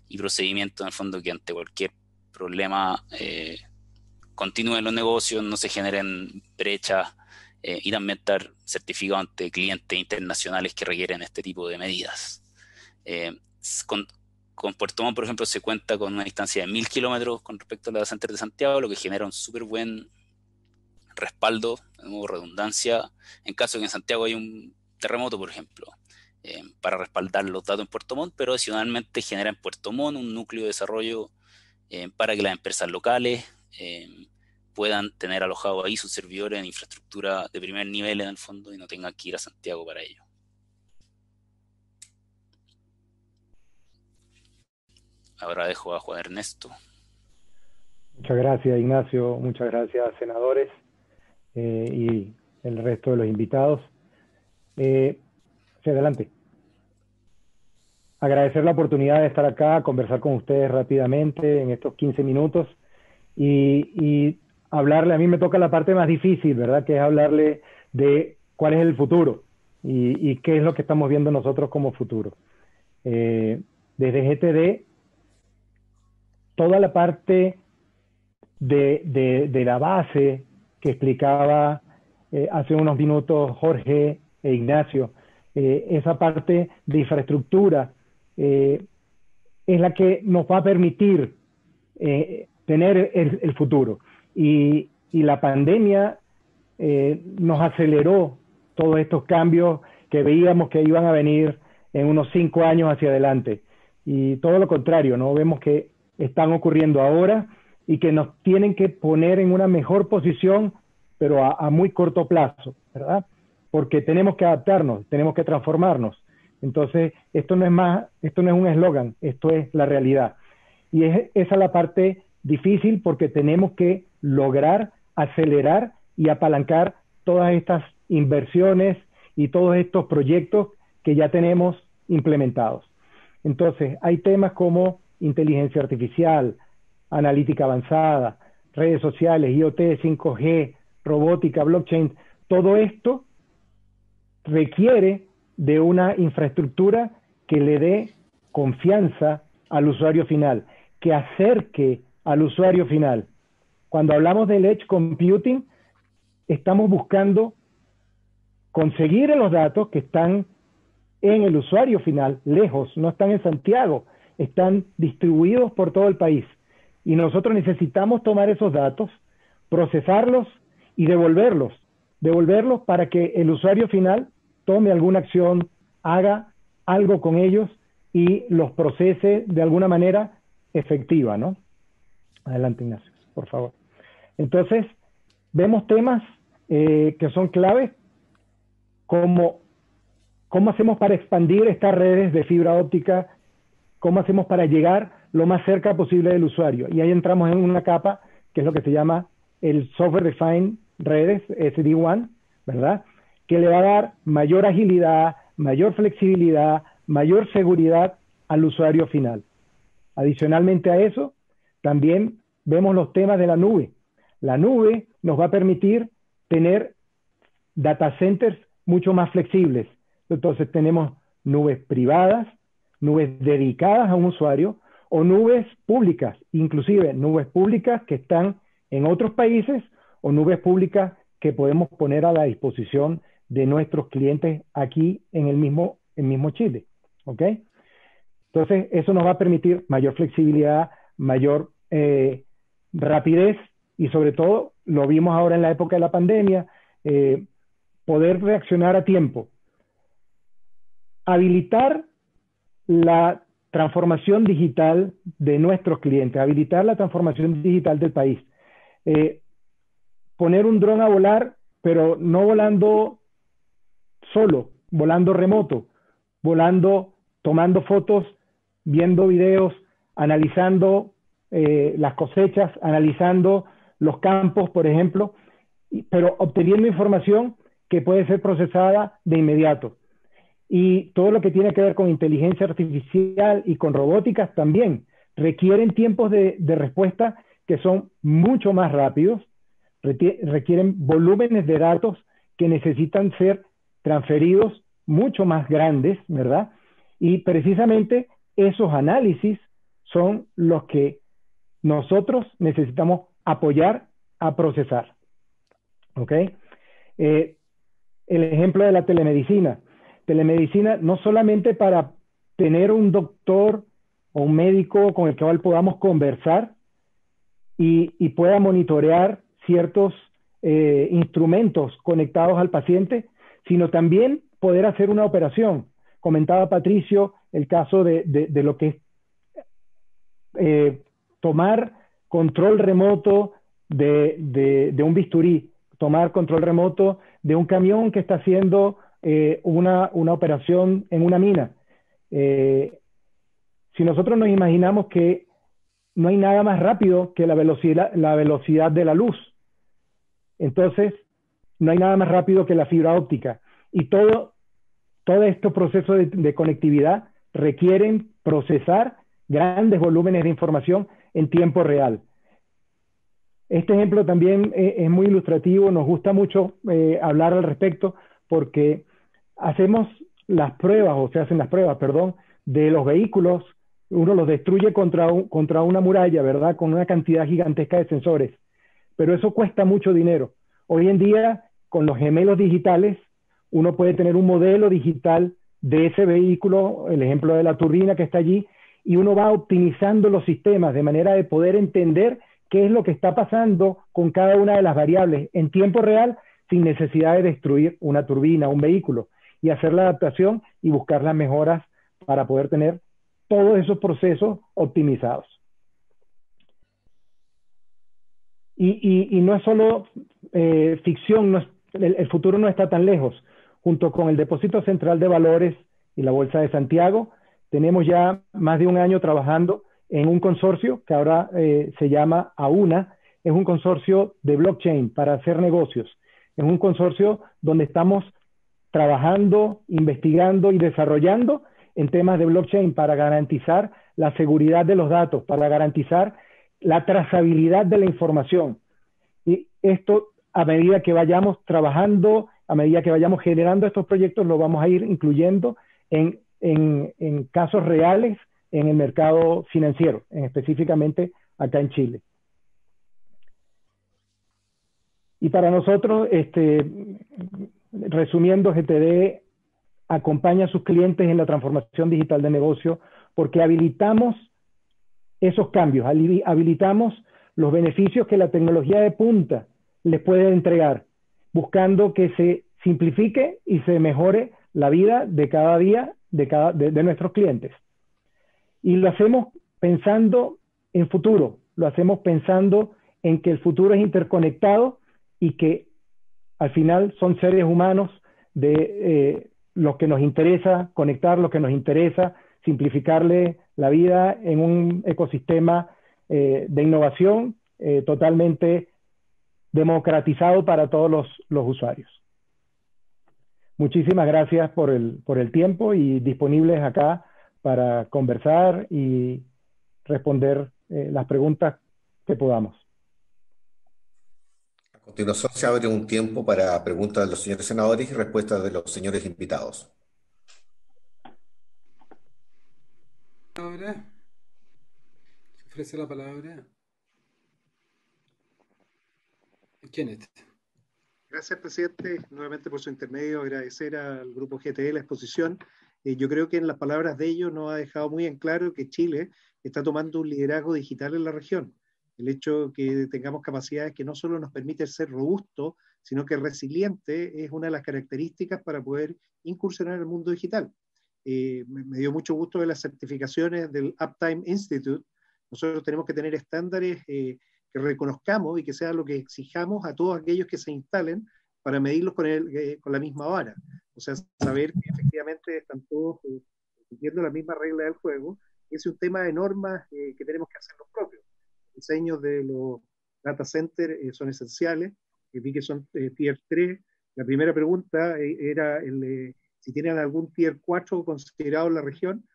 y procedimientos, en el fondo, que ante cualquier problema continúen los negocios, no se generen brechas, y también estar certificado ante clientes internacionales que requieren este tipo de medidas. Con Puerto Montt, por ejemplo, se cuenta con una distancia de 1000 kilómetros con respecto a la data center de Santiago, lo que genera un súper buen respaldo, de nuevo redundancia, en caso de que en Santiago haya un terremoto, por ejemplo, para respaldar los datos en Puerto Montt, pero adicionalmente genera en Puerto Montt un núcleo de desarrollo para que las empresas locales puedan tener alojados ahí sus servidores en infraestructura de primer nivel, en el fondo, y no tengan que ir a Santiago para ello. Ahora dejo a Juan Ernesto. Muchas gracias, Ignacio. Muchas gracias, senadores, y el resto de los invitados. Hacia adelante. Agradecer la oportunidad de estar acá, conversar con ustedes rápidamente en estos 15 minutos y hablarle. A mí me toca la parte más difícil, ¿verdad? Que es hablarle de cuál es el futuro y qué es lo que estamos viendo nosotros como futuro. Desde GTD, toda la parte de la base que explicaba hace unos minutos Jorge e Ignacio, esa parte de infraestructura es la que nos va a permitir tener el futuro. Y la pandemia nos aceleró todos estos cambios que veíamos que iban a venir en unos 5 años hacia adelante. y todo lo contrario, ¿no? Vemos que están ocurriendo ahora y que nos tienen que poner en una mejor posición, pero a muy corto plazo, ¿verdad? Porque tenemos que adaptarnos, tenemos que transformarnos. Entonces, esto no es un eslogan, esto es la realidad. Y esa es la parte difícil, porque tenemos que lograr acelerar y apalancar todas estas inversiones y todos estos proyectos que ya tenemos implementados. Entonces, hay temas como inteligencia artificial, analítica avanzada, redes sociales, IoT, 5G, robótica, blockchain. Todo esto requiere de una infraestructura que le dé confianza al usuario final, que acerque al usuario final. Cuando hablamos del edge computing, estamos buscando conseguir los datos que están en el usuario final, lejos, no están en Santiago, están distribuidos por todo el país. Y nosotros necesitamos tomar esos datos, procesarlos y devolverlos para que el usuario final tome alguna acción, haga algo con ellos y los procese de alguna manera efectiva, ¿no? Adelante, Ignacio, por favor. Entonces, vemos temas que son claves, como cómo hacemos para expandir estas redes de fibra óptica, cómo hacemos para llegar lo más cerca posible del usuario. Y ahí entramos en una capa que es lo que se llama el Software Defined Redes, SD-WAN, ¿verdad? Que le va a dar mayor agilidad, mayor flexibilidad, mayor seguridad al usuario final. Adicionalmente a eso, también vemos los temas de la nube. La nube nos va a permitir tener data centers mucho más flexibles. Entonces tenemos nubes privadas, nubes dedicadas a un usuario, o nubes públicas, inclusive nubes públicas que están en otros países, o nubes públicas que podemos poner a la disposición de nuestros clientes aquí en el mismo Chile. ¿Ok? Entonces, eso nos va a permitir mayor flexibilidad, mayor rapidez y sobre todo, lo vimos ahora en la época de la pandemia, poder reaccionar a tiempo. Habilitar la transformación digital de nuestros clientes, habilitar la transformación digital del país. Poner un dron a volar, pero no volando solo, volando remoto, volando, tomando fotos, viendo videos, analizando las cosechas, analizando los campos, por ejemplo, pero obteniendo información que puede ser procesada de inmediato. Y todo lo que tiene que ver con inteligencia artificial y con robótica también requieren tiempos de respuesta que son mucho más rápidos, requieren volúmenes de datos que necesitan ser transferidos mucho más grandes, ¿verdad? Y precisamente esos análisis son los que nosotros necesitamos apoyar a procesar. ¿Ok? El ejemplo de la telemedicina. Telemedicina no solamente para tener un doctor o un médico con el cual podamos conversar y pueda monitorear ciertos instrumentos conectados al paciente, sino también poder hacer una operación. Comentaba Patricio el caso de lo que es tomar control remoto de un bisturí, tomar control remoto de un camión que está haciendo una operación en una mina. Si nosotros nos imaginamos que no hay nada más rápido que la velocidad de la luz, entonces no hay nada más rápido que la fibra óptica. Y todo estos procesos de conectividad requieren procesar grandes volúmenes de información en tiempo real. Este ejemplo también es muy ilustrativo, nos gusta mucho hablar al respecto porque hacemos las pruebas, o se hacen las pruebas, perdón, de los vehículos, uno los destruye contra una muralla, ¿verdad? Con una cantidad gigantesca de sensores, pero eso cuesta mucho dinero. Hoy en día, con los gemelos digitales, uno puede tener un modelo digital de ese vehículo, el ejemplo de la turbina que está allí, y uno va optimizando los sistemas de manera de poder entender qué es lo que está pasando con cada una de las variables en tiempo real, sin necesidad de destruir una turbina, un vehículo, y hacer la adaptación y buscar las mejoras para poder tener todos esos procesos optimizados. Y no es solo ficción, el futuro no está tan lejos. Junto con el Depósito Central de Valores y la Bolsa de Santiago, tenemos ya más de un año trabajando en un consorcio que ahora se llama AUNA. Es un consorcio de blockchain para hacer negocios. Es un consorcio donde estamos trabajando, investigando y desarrollando en temas de blockchain para garantizar la seguridad de los datos, para garantizar la trazabilidad de la información. Y esto, a medida que vayamos trabajando, a medida que vayamos generando estos proyectos, lo vamos a ir incluyendo en casos reales en el mercado financiero, específicamente acá en Chile. Y para nosotros, resumiendo, GTD acompaña a sus clientes en la transformación digital de negocio porque habilitamos esos cambios, habilitamos los beneficios que la tecnología de punta les puede entregar, buscando que se simplifique y se mejore la vida de cada día de nuestros clientes. Y lo hacemos pensando en futuro, lo hacemos pensando en que el futuro es interconectado y que al final son seres humanos de los que nos interesa conectar, los que nos interesa simplificarle la vida en un ecosistema de innovación totalmente democratizado para todos los usuarios. Muchísimas gracias por el tiempo y disponibles acá para conversar y responder las preguntas que podamos. A continuación se abre un tiempo para preguntas de los señores senadores y respuestas de los señores invitados. Ahora se ofrece la palabra. Kenneth. Gracias, presidente. Nuevamente por su intermedio, agradecer al Grupo GTD la exposición. Yo creo que en las palabras de ellos nos ha dejado muy en claro que Chile está tomando un liderazgo digital en la región. El hecho de que tengamos capacidades que no solo nos permiten ser robustos, sino que resiliente es una de las características para poder incursionar en el mundo digital. Me dio mucho gusto de las certificaciones del Uptime Institute. Nosotros tenemos que tener estándares que reconozcamos y que sea lo que exijamos a todos aquellos que se instalen para medirlos con la misma vara. O sea, saber que efectivamente están todos cumpliendo la misma regla del juego. Ese es un tema de normas que tenemos que hacer los propios. Los diseños de los data centers son esenciales. Vi que son tier 3. La primera pregunta era si tienen algún tier 4 considerado en la región,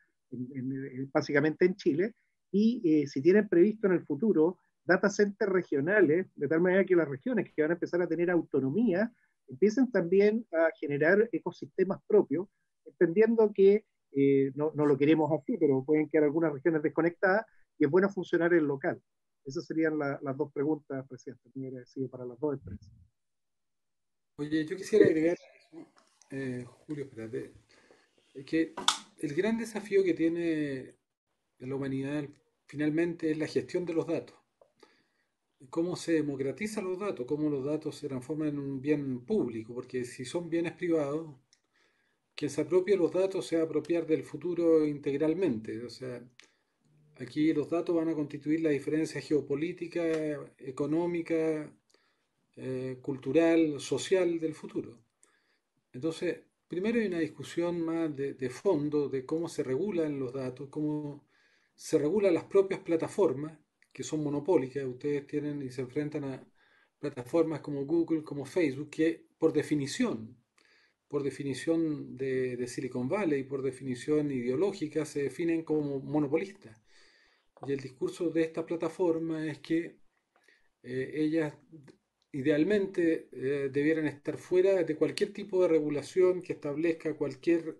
básicamente en Chile, y si tienen previsto en el futuro data centers regionales, de tal manera que las regiones que van a empezar a tener autonomía empiecen también a generar ecosistemas propios, entendiendo que no lo queremos así, pero pueden quedar algunas regiones desconectadas y es bueno funcionar en local. Esas serían las dos preguntas, presidente. Muy agradecido para las dos empresas. Oye, yo quisiera agregar, Julio, espérate, que el gran desafío que tiene la humanidad finalmente es la gestión de los datos. Cómo se democratizan los datos, cómo los datos se transforman en un bien público, porque si son bienes privados, quien se apropia los datos se va a apropiar del futuro integralmente. O sea, aquí los datos van a constituir la diferencia geopolítica, económica, cultural, social del futuro. Entonces, primero hay una discusión más de fondo de cómo se regulan los datos, cómo se regulan las propias plataformas que son monopólicas. Ustedes tienen y se enfrentan a plataformas como Google, como Facebook, que por definición de Silicon Valley, por definición ideológica, se definen como monopolistas. Y el discurso de esta plataforma es que ellas idealmente debieran estar fuera de cualquier tipo de regulación que establezca cualquier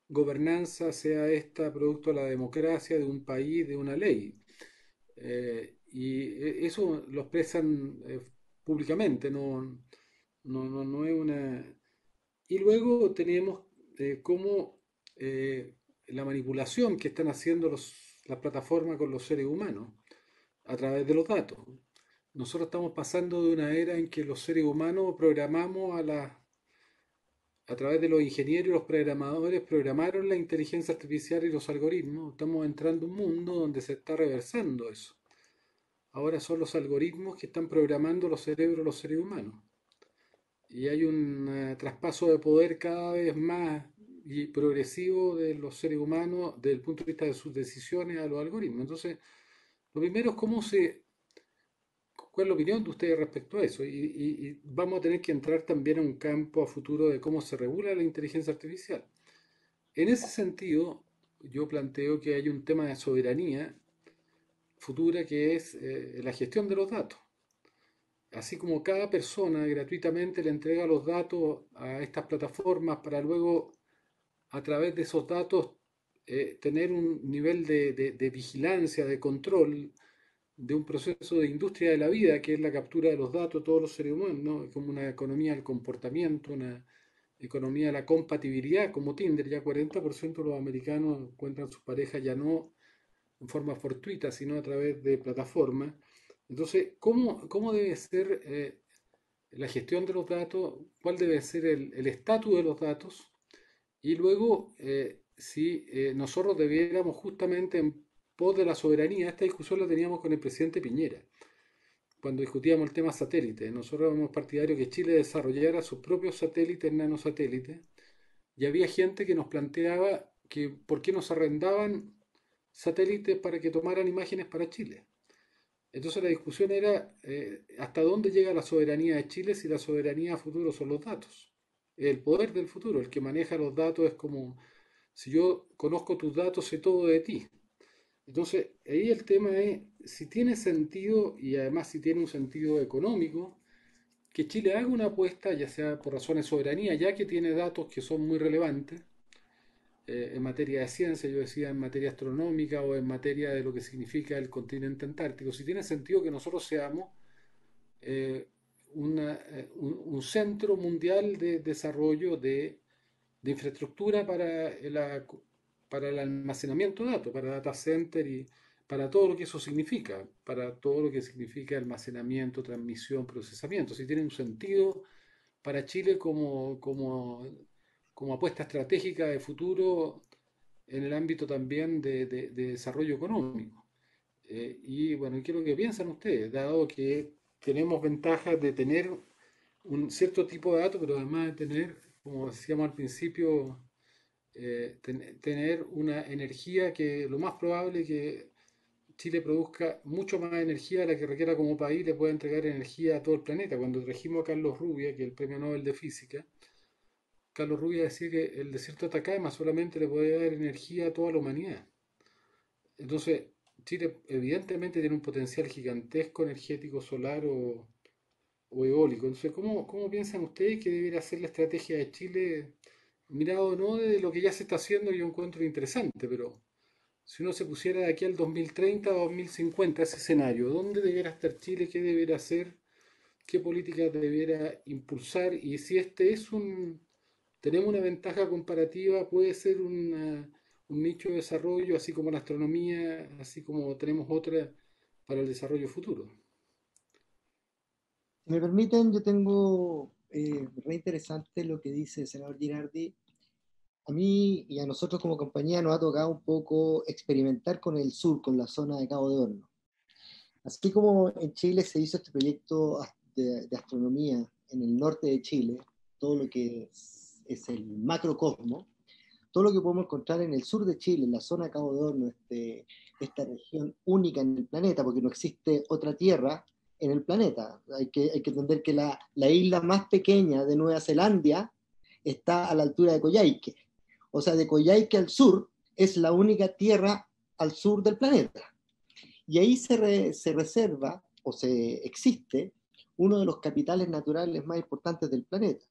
gobernanza, sea esta producto de la democracia, de un país, de una ley. Y eso lo expresan públicamente, no es una... Y luego tenemos cómo la manipulación que están haciendo las plataformas con los seres humanos a través de los datos. Nosotros estamos pasando de una era en que los seres humanos programamos a a través de los ingenieros y los programadores programaron la inteligencia artificial y los algoritmos. Estamos entrando en un mundo donde se está reversando eso. Ahora son los algoritmos que están programando los cerebros de los seres humanos. Y hay un traspaso de poder cada vez más y progresivo de los seres humanos desde el punto de vista de sus decisiones a los algoritmos. Entonces, lo primero es cuál es la opinión de ustedes respecto a eso. Y vamos a tener que entrar también a un campo a futuro de cómo se regula la inteligencia artificial. En ese sentido, yo planteo que hay un tema de soberanía futura que es la gestión de los datos. Así como cada persona gratuitamente le entrega los datos a estas plataformas para luego, a través de esos datos, tener un nivel de vigilancia, de control, de un proceso de industria de la vida, que es la captura de los datos de todos los seres humanos, ¿no? Como una economía del comportamiento, una economía de la compatibilidad, como Tinder. Ya 40% de los americanos encuentran sus parejas ya no en forma fortuita, sino a través de plataformas. Entonces, ¿cómo debe ser la gestión de los datos? ¿Cuál debe ser el estatus de los datos? Y luego, si nosotros debiéramos justamente en pos de la soberanía, esta discusión la teníamos con el presidente Piñera, cuando discutíamos el tema satélite. Nosotros éramos partidarios que Chile desarrollara sus propios satélites, nanosatélites, y había gente que nos planteaba que por qué nos arrendaban satélites para que tomaran imágenes para Chile. Entonces la discusión era hasta dónde llega la soberanía de Chile si la soberanía a futuro son los datos. El poder del futuro, el que maneja los datos es como, si yo conozco tus datos, sé todo de ti. Entonces ahí el tema es si tiene sentido, y además si tiene un sentido económico, que Chile haga una apuesta, ya sea por razones de soberanía, ya que tiene datos que son muy relevantes, en materia de ciencia, yo decía en materia astronómica o en materia de lo que significa el continente antártico, si tiene sentido que nosotros seamos un centro mundial de desarrollo de infraestructura para el almacenamiento de datos, para data center y para todo lo que eso significa, para todo lo que significa almacenamiento, transmisión, procesamiento, si tiene un sentido para Chile como apuesta estratégica de futuro en el ámbito también de desarrollo económico. Y bueno, ¿qué es lo que piensan ustedes? Dado que tenemos ventajas de tener un cierto tipo de datos, pero además de tener, como decíamos al principio, tener una energía que lo más probable es que Chile produzca mucho más energía de la que requiera como país, le pueda entregar energía a todo el planeta. Cuando trajimos a Carlos Rubia, que es el Premio Nobel de Física, Carlos Rubia decía que el desierto de Atacama solamente le puede dar energía a toda la humanidad. Entonces, Chile evidentemente tiene un potencial gigantesco energético solar o eólico. Entonces, ¿cómo piensan ustedes que debería ser la estrategia de Chile? Mirado no de lo que ya se está haciendo, yo encuentro interesante, pero si uno se pusiera de aquí al 2030 o 2050 ese escenario, ¿dónde debiera estar Chile? ¿Qué debiera hacer? ¿Qué políticas debiera impulsar? Y si tenemos una ventaja comparativa, puede ser un nicho de desarrollo, así como la astronomía, así como tenemos otra para el desarrollo futuro. Si me permiten, yo tengo re interesante lo que dice el senador Girardi. A mí y a nosotros como compañía nos ha tocado un poco experimentar con el sur, con la zona de Cabo de Horno. Así como en Chile se hizo este proyecto de astronomía en el norte de Chile, todo lo que es el macrocosmo, todo lo que podemos encontrar en el sur de Chile, en la zona de Cabo de Horno, esta región única en el planeta, porque no existe otra tierra en el planeta. Hay que entender que la isla más pequeña de Nueva Zelanda está a la altura de Coyhaique. O sea, de Coyhaique al sur es la única tierra al sur del planeta. Y ahí se reserva o existe uno de los capitales naturales más importantes del planeta.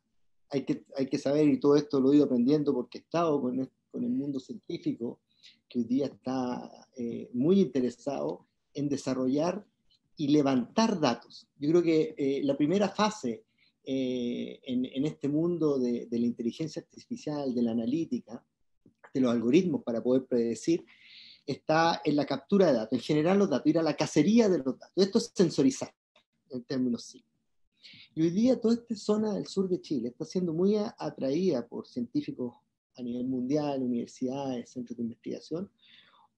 Hay que saber, y todo esto lo he ido aprendiendo porque he estado con el mundo científico, que hoy día está muy interesado en desarrollar y levantar datos. Yo creo que la primera fase en este mundo de la inteligencia artificial, de la analítica, de los algoritmos para poder predecir, está en la captura de datos, en generar los datos, ir a la cacería de los datos. Esto es sensorizar, en términos simples. Y hoy día toda esta zona del sur de Chile está siendo muy atraída por científicos a nivel mundial, universidades, centros de investigación,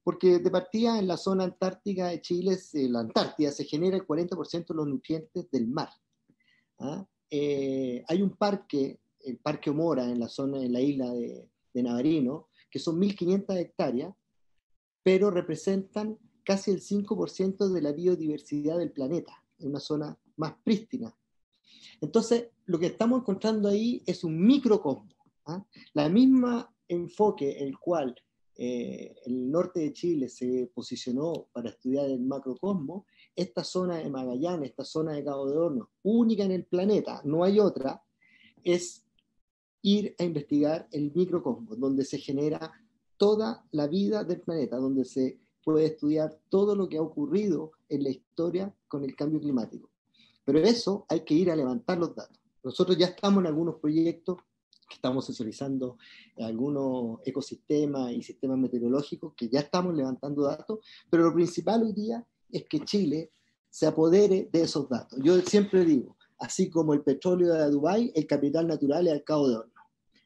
porque de partida en la zona antártica de Chile, la Antártida, se genera el 40% de los nutrientes del mar. ¿Ah? Hay un parque, el Parque Omora, en la isla de Navarino, que son 1.500 hectáreas, pero representan casi el 5% de la biodiversidad del planeta, en una zona más prístina. Entonces, lo que estamos encontrando ahí es un microcosmos. ¿Ah? La misma enfoque en el cual el norte de Chile se posicionó para estudiar el macrocosmos, esta zona de Magallanes, esta zona de Cabo de Hornos, única en el planeta, no hay otra, es ir a investigar el microcosmos, donde se genera toda la vida del planeta, donde se puede estudiar todo lo que ha ocurrido en la historia con el cambio climático. Pero eso hay que ir a levantar los datos. Nosotros ya estamos en algunos proyectos que estamos sensorizando algunos ecosistemas y sistemas meteorológicos que ya estamos levantando datos, pero lo principal hoy día es que Chile se apodere de esos datos. Yo siempre digo, así como el petróleo de Dubái, el capital natural es el Cabo de Hornos.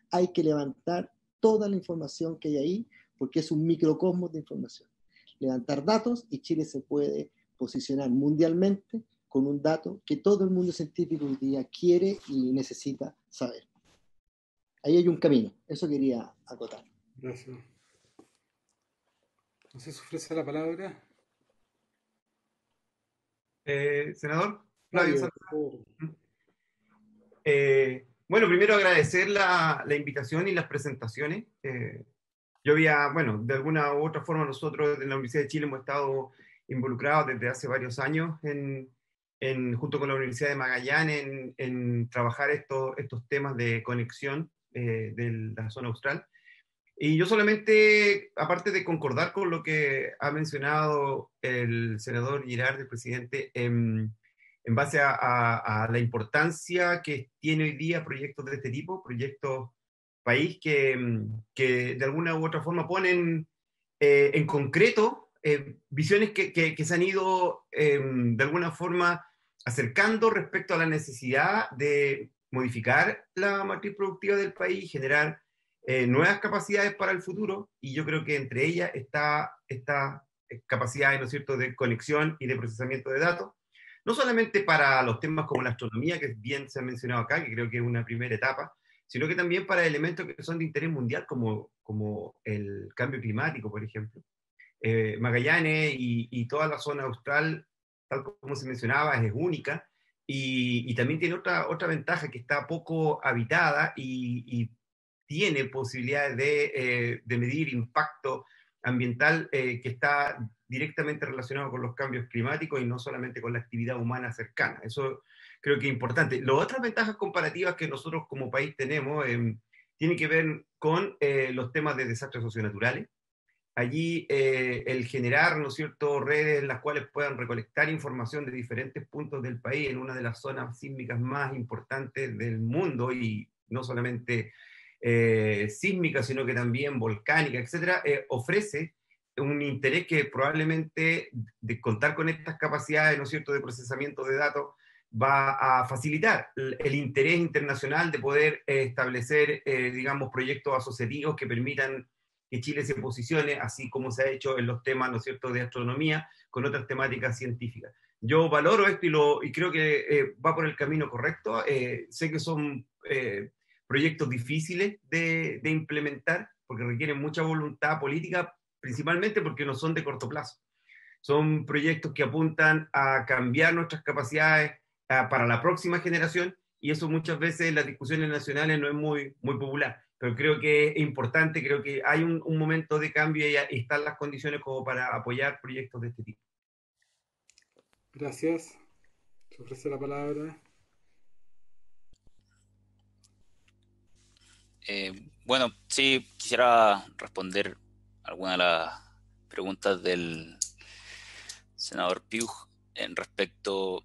Hay que levantar toda la información que hay ahí, porque es un microcosmos de información. Levantar datos y Chile se puede posicionar mundialmente con un dato que todo el mundo científico hoy día quiere y necesita saber. Ahí hay un camino, eso quería acotar. Gracias. No sé si ofrece la palabra. Senador Flavio Flavio, Salazar. Bueno, primero agradecer la invitación y las presentaciones. Yo había, bueno, de alguna u otra forma nosotros en la Universidad de Chile hemos estado involucrados desde hace varios años junto con la Universidad de Magallanes en trabajar estos temas de conexión de la zona austral. Y yo solamente, aparte de concordar con lo que ha mencionado el senador Girard, el presidente, en base a la importancia que tiene hoy día proyectos de este tipo, proyectos país que de alguna u otra forma ponen en concreto visiones que se han ido de alguna forma acercando respecto a la necesidad de modificar la matriz productiva del país, generar nuevas capacidades para el futuro, y yo creo que entre ellas está esta capacidad, ¿no es cierto?, de conexión y de procesamiento de datos, no solamente para los temas como la astronomía, que bien se ha mencionado acá, que creo que es una primera etapa, sino que también para elementos que son de interés mundial, como el cambio climático, por ejemplo. Magallanes y toda la zona austral, tal como se mencionaba, es única, y también tiene otra ventaja, que está poco habitada y tiene posibilidades de medir impacto ambiental que está directamente relacionado con los cambios climáticos y no solamente con la actividad humana cercana. Eso creo que es importante. Las otras ventajas comparativas que nosotros como país tenemos tienen que ver con los temas de desastres socionaturales. Allí el generar, ¿no es cierto?, redes en las cuales puedan recolectar información de diferentes puntos del país en una de las zonas sísmicas más importantes del mundo, y no solamente sísmica, sino que también volcánica, etcétera, ofrece un interés que probablemente de contar con estas capacidades, ¿no es cierto?, de procesamiento de datos va a facilitar el interés internacional de poder establecer, digamos, proyectos asociativos que permitan que Chile se posicione, así como se ha hecho en los temas, ¿no es cierto?, de astronomía, con otras temáticas científicas. Yo valoro esto y creo que va por el camino correcto. Sé que son proyectos difíciles de implementar, porque requieren mucha voluntad política, principalmente porque no son de corto plazo. Son proyectos que apuntan a cambiar nuestras capacidades para la próxima generación, y eso muchas veces en las discusiones nacionales no es muy popular. Pero creo que es importante, creo que hay un momento de cambio y están las condiciones como para apoyar proyectos de este tipo. Gracias. Se ofrece la palabra. Bueno, sí, quisiera responder algunas de las preguntas del senador Piug en respecto,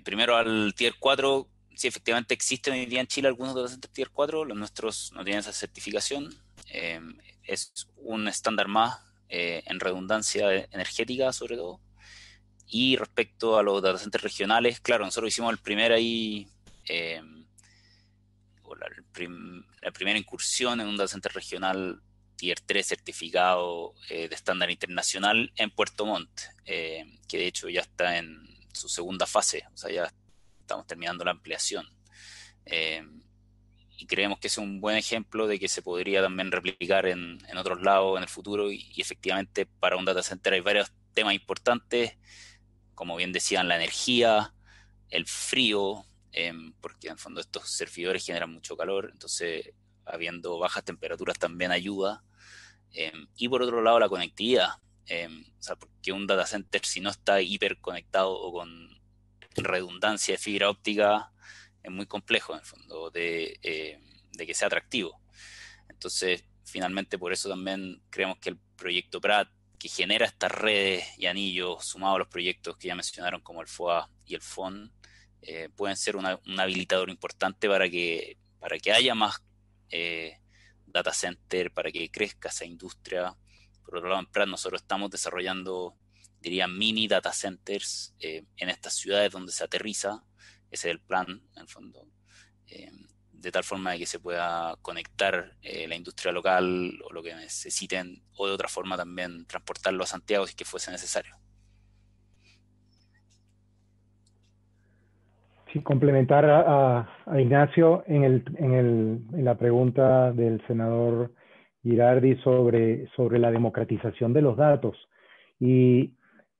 primero al Tier 4. Sí, efectivamente existen hoy día en Chile algunos data centers Tier 4, los nuestros no tienen esa certificación. Es un estándar más en redundancia energética, sobre todo, Y respecto a los data centers regionales, claro, nosotros hicimos el primer ahí, la primera incursión en un data center regional Tier 3 certificado de estándar internacional en Puerto Montt, que de hecho ya está en su segunda fase, o sea, ya estamos terminando la ampliación. Y creemos que es un buen ejemplo de que se podría también replicar en otros lados en el futuro, y efectivamente para un data center hay varios temas importantes, como bien decían, la energía, el frío, porque en el fondo estos servidores generan mucho calor, entonces habiendo bajas temperaturas también ayuda. Y por otro lado la conectividad, o sea, porque un data center, si no está hiperconectado o con redundancia de fibra óptica, es muy complejo en el fondo de que sea atractivo. Entonces finalmente por eso también creemos que el proyecto Pratt, que genera estas redes y anillos sumados a los proyectos que ya mencionaron como el FOA y el FON, pueden ser un habilitador importante para que haya más data center, para que crezca esa industria. Por otro lado, en Pratt nosotros estamos desarrollando, diría, mini data centers en estas ciudades donde se aterriza. Ese es el plan, en el fondo, de tal forma de que se pueda conectar la industria local o lo que necesiten, o de otra forma también transportarlo a Santiago si que fuese necesario. Sí, complementar a Ignacio en la pregunta del senador Girardi sobre la democratización de los datos. Y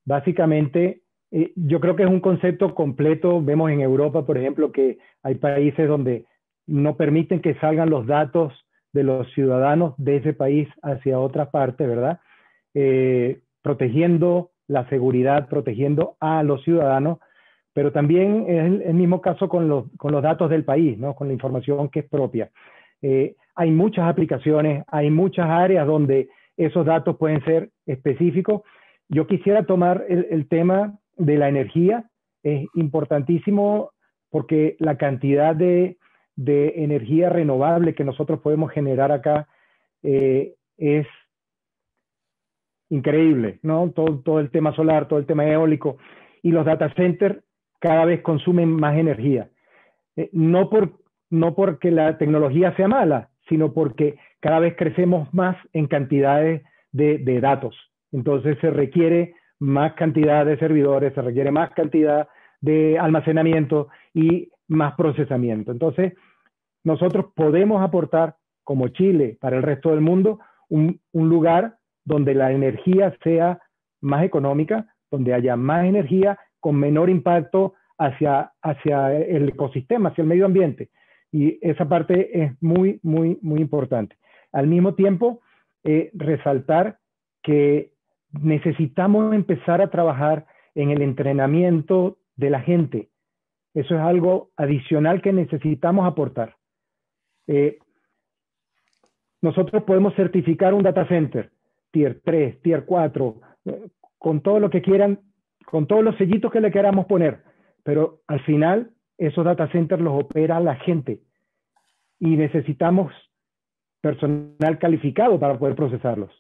básicamente, yo creo que es un concepto completo. Vemos en Europa, por ejemplo, que hay países donde no permiten que salgan los datos de los ciudadanos de ese país hacia otra parte, ¿verdad? Protegiendo la seguridad, protegiendo a los ciudadanos, pero también es el mismo caso con los datos del país, ¿no? Con la información que es propia. Hay muchas aplicaciones, hay muchas áreas donde esos datos pueden ser específicos. Yo quisiera tomar el tema de la energía. Es importantísimo porque la cantidad de energía renovable que nosotros podemos generar acá es increíble, ¿no? Todo el tema solar, todo el tema eólico, y los data centers cada vez consumen más energía. No porque la tecnología sea mala, sino porque cada vez crecemos más en cantidades de datos. Entonces se requiere más cantidad de servidores, se requiere más cantidad de almacenamiento y más procesamiento. Entonces, nosotros podemos aportar, como Chile, para el resto del mundo, un lugar donde la energía sea más económica, donde haya más energía con menor impacto hacia el ecosistema, hacia el medio ambiente. Y esa parte es muy, muy, muy importante. Al mismo tiempo, resaltar que necesitamos empezar a trabajar en el entrenamiento de la gente. Eso es algo adicional que necesitamos aportar. Nosotros podemos certificar un data center, Tier 3, Tier 4, con todo lo que quieran, con todos los sellitos que le queramos poner, pero al final esos data centers los opera la gente y necesitamos personal calificado para poder procesarlos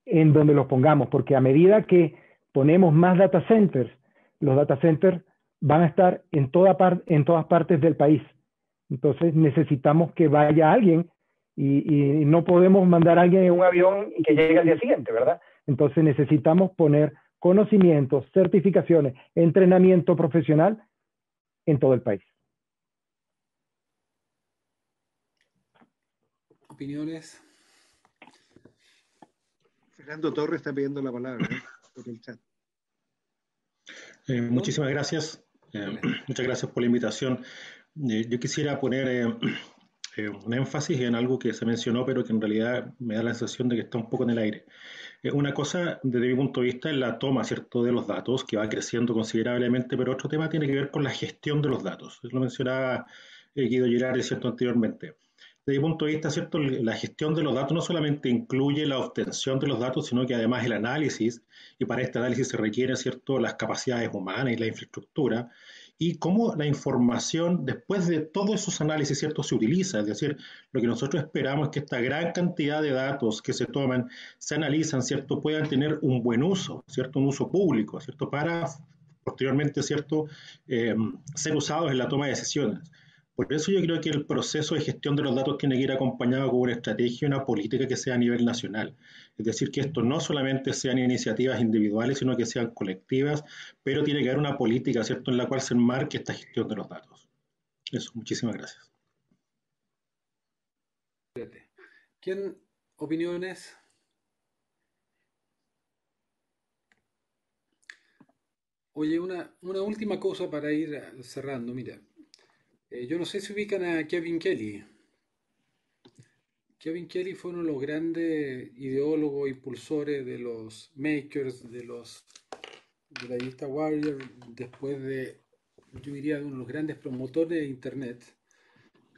en donde los pongamos, porque a medida que ponemos más data centers, los data centers van a estar en todas partes del país. Entonces necesitamos que vaya alguien y no podemos mandar a alguien en un avión y que llegue al día siguiente, ¿verdad? Entonces necesitamos poner conocimientos, certificaciones, entrenamiento profesional en todo el país. ¿Opiniones? Fernando Torres está pidiendo la palabra por el chat. Muchísimas gracias. Muchas gracias por la invitación. Yo quisiera poner un énfasis en algo que se mencionó, pero que en realidad me da la sensación de que está un poco en el aire. Una cosa, desde mi punto de vista, es la toma, ¿cierto?, de los datos, que va creciendo considerablemente, pero otro tema tiene que ver con la gestión de los datos. Lo mencionaba Guido Girardi, ¿cierto?, anteriormente. Desde mi punto de vista, ¿cierto?, la gestión de los datos no solamente incluye la obtención de los datos, sino que además el análisis, y para este análisis se requieren, ¿cierto?, las capacidades humanas y la infraestructura, y cómo la información, después de todos esos análisis, ¿cierto?, se utiliza. Es decir, lo que nosotros esperamos es que esta gran cantidad de datos que se toman, se analizan, ¿cierto?, puedan tener un buen uso, ¿cierto?, un uso público, ¿cierto?, para posteriormente, ¿cierto?, ser usados en la toma de decisiones. Por eso yo creo que el proceso de gestión de los datos tiene que ir acompañado con una estrategia y una política que sea a nivel nacional. Es decir, que esto no solamente sean iniciativas individuales, sino que sean colectivas, pero tiene que haber una política, ¿cierto?, en la cual se enmarque esta gestión de los datos. Eso, muchísimas gracias. ¿Quién? ¿Opiniones? Oye, una última cosa para ir cerrando. Mira, yo no sé si ubican a Kevin Kelly. Kevin Kelly fue uno de los grandes ideólogos, impulsores de los makers, de la lista Warrior, después de, yo diría, de uno de los grandes promotores de Internet.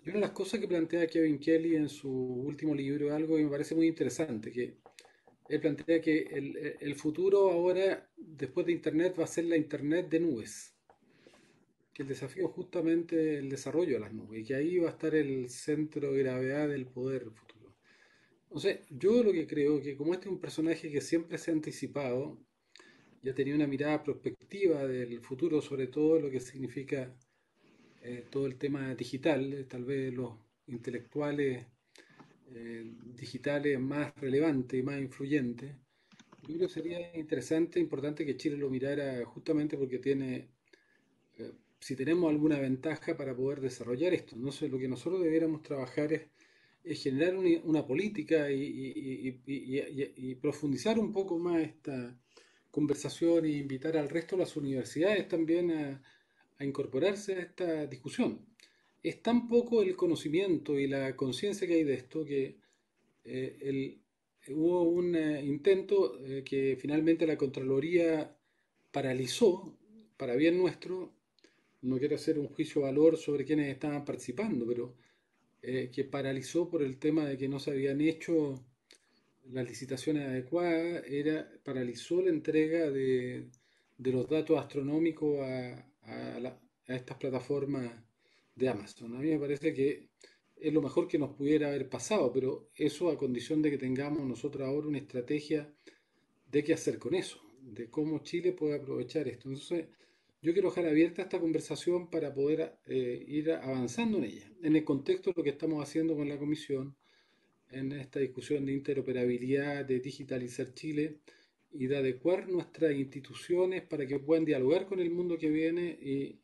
Y una de las cosas que plantea Kevin Kelly en su último libro es algo que me parece muy interesante, que él plantea que el futuro ahora, después de Internet, va a ser la Internet de nubes. Que el desafío es justamente el desarrollo de las nubes y que ahí va a estar el centro de gravedad del poder futuro. Entonces, yo lo que creo que como este es un personaje que siempre se ha anticipado y ha tenido una mirada prospectiva del futuro, sobre todo lo que significa todo el tema digital, tal vez los intelectuales digitales más relevantes y más influyentes, yo creo que sería interesante, importante que Chile lo mirara justamente porque tiene, si tenemos alguna ventaja para poder desarrollar esto. Entonces, lo que nosotros debiéramos trabajar es generar una política y profundizar un poco más esta conversación e invitar al resto de las universidades también a incorporarse a esta discusión. Es tan poco el conocimiento y la conciencia que hay de esto que hubo un intento que finalmente la Contraloría paralizó, para bien nuestro, no quiero hacer un juicio de valor sobre quienes estaban participando, pero que paralizó por el tema de que no se habían hecho las licitaciones adecuadas, paralizó la entrega de los datos astronómicos a estas plataformas de Amazon. A mí me parece que es lo mejor que nos pudiera haber pasado, pero eso a condición de que tengamos nosotros ahora una estrategia de qué hacer con eso, de cómo Chile puede aprovechar esto. Entonces, yo quiero dejar abierta esta conversación para poder ir avanzando en ella, en el contexto de lo que estamos haciendo con la Comisión, en esta discusión de interoperabilidad, de digitalizar Chile y de adecuar nuestras instituciones para que puedan dialogar con el mundo que viene y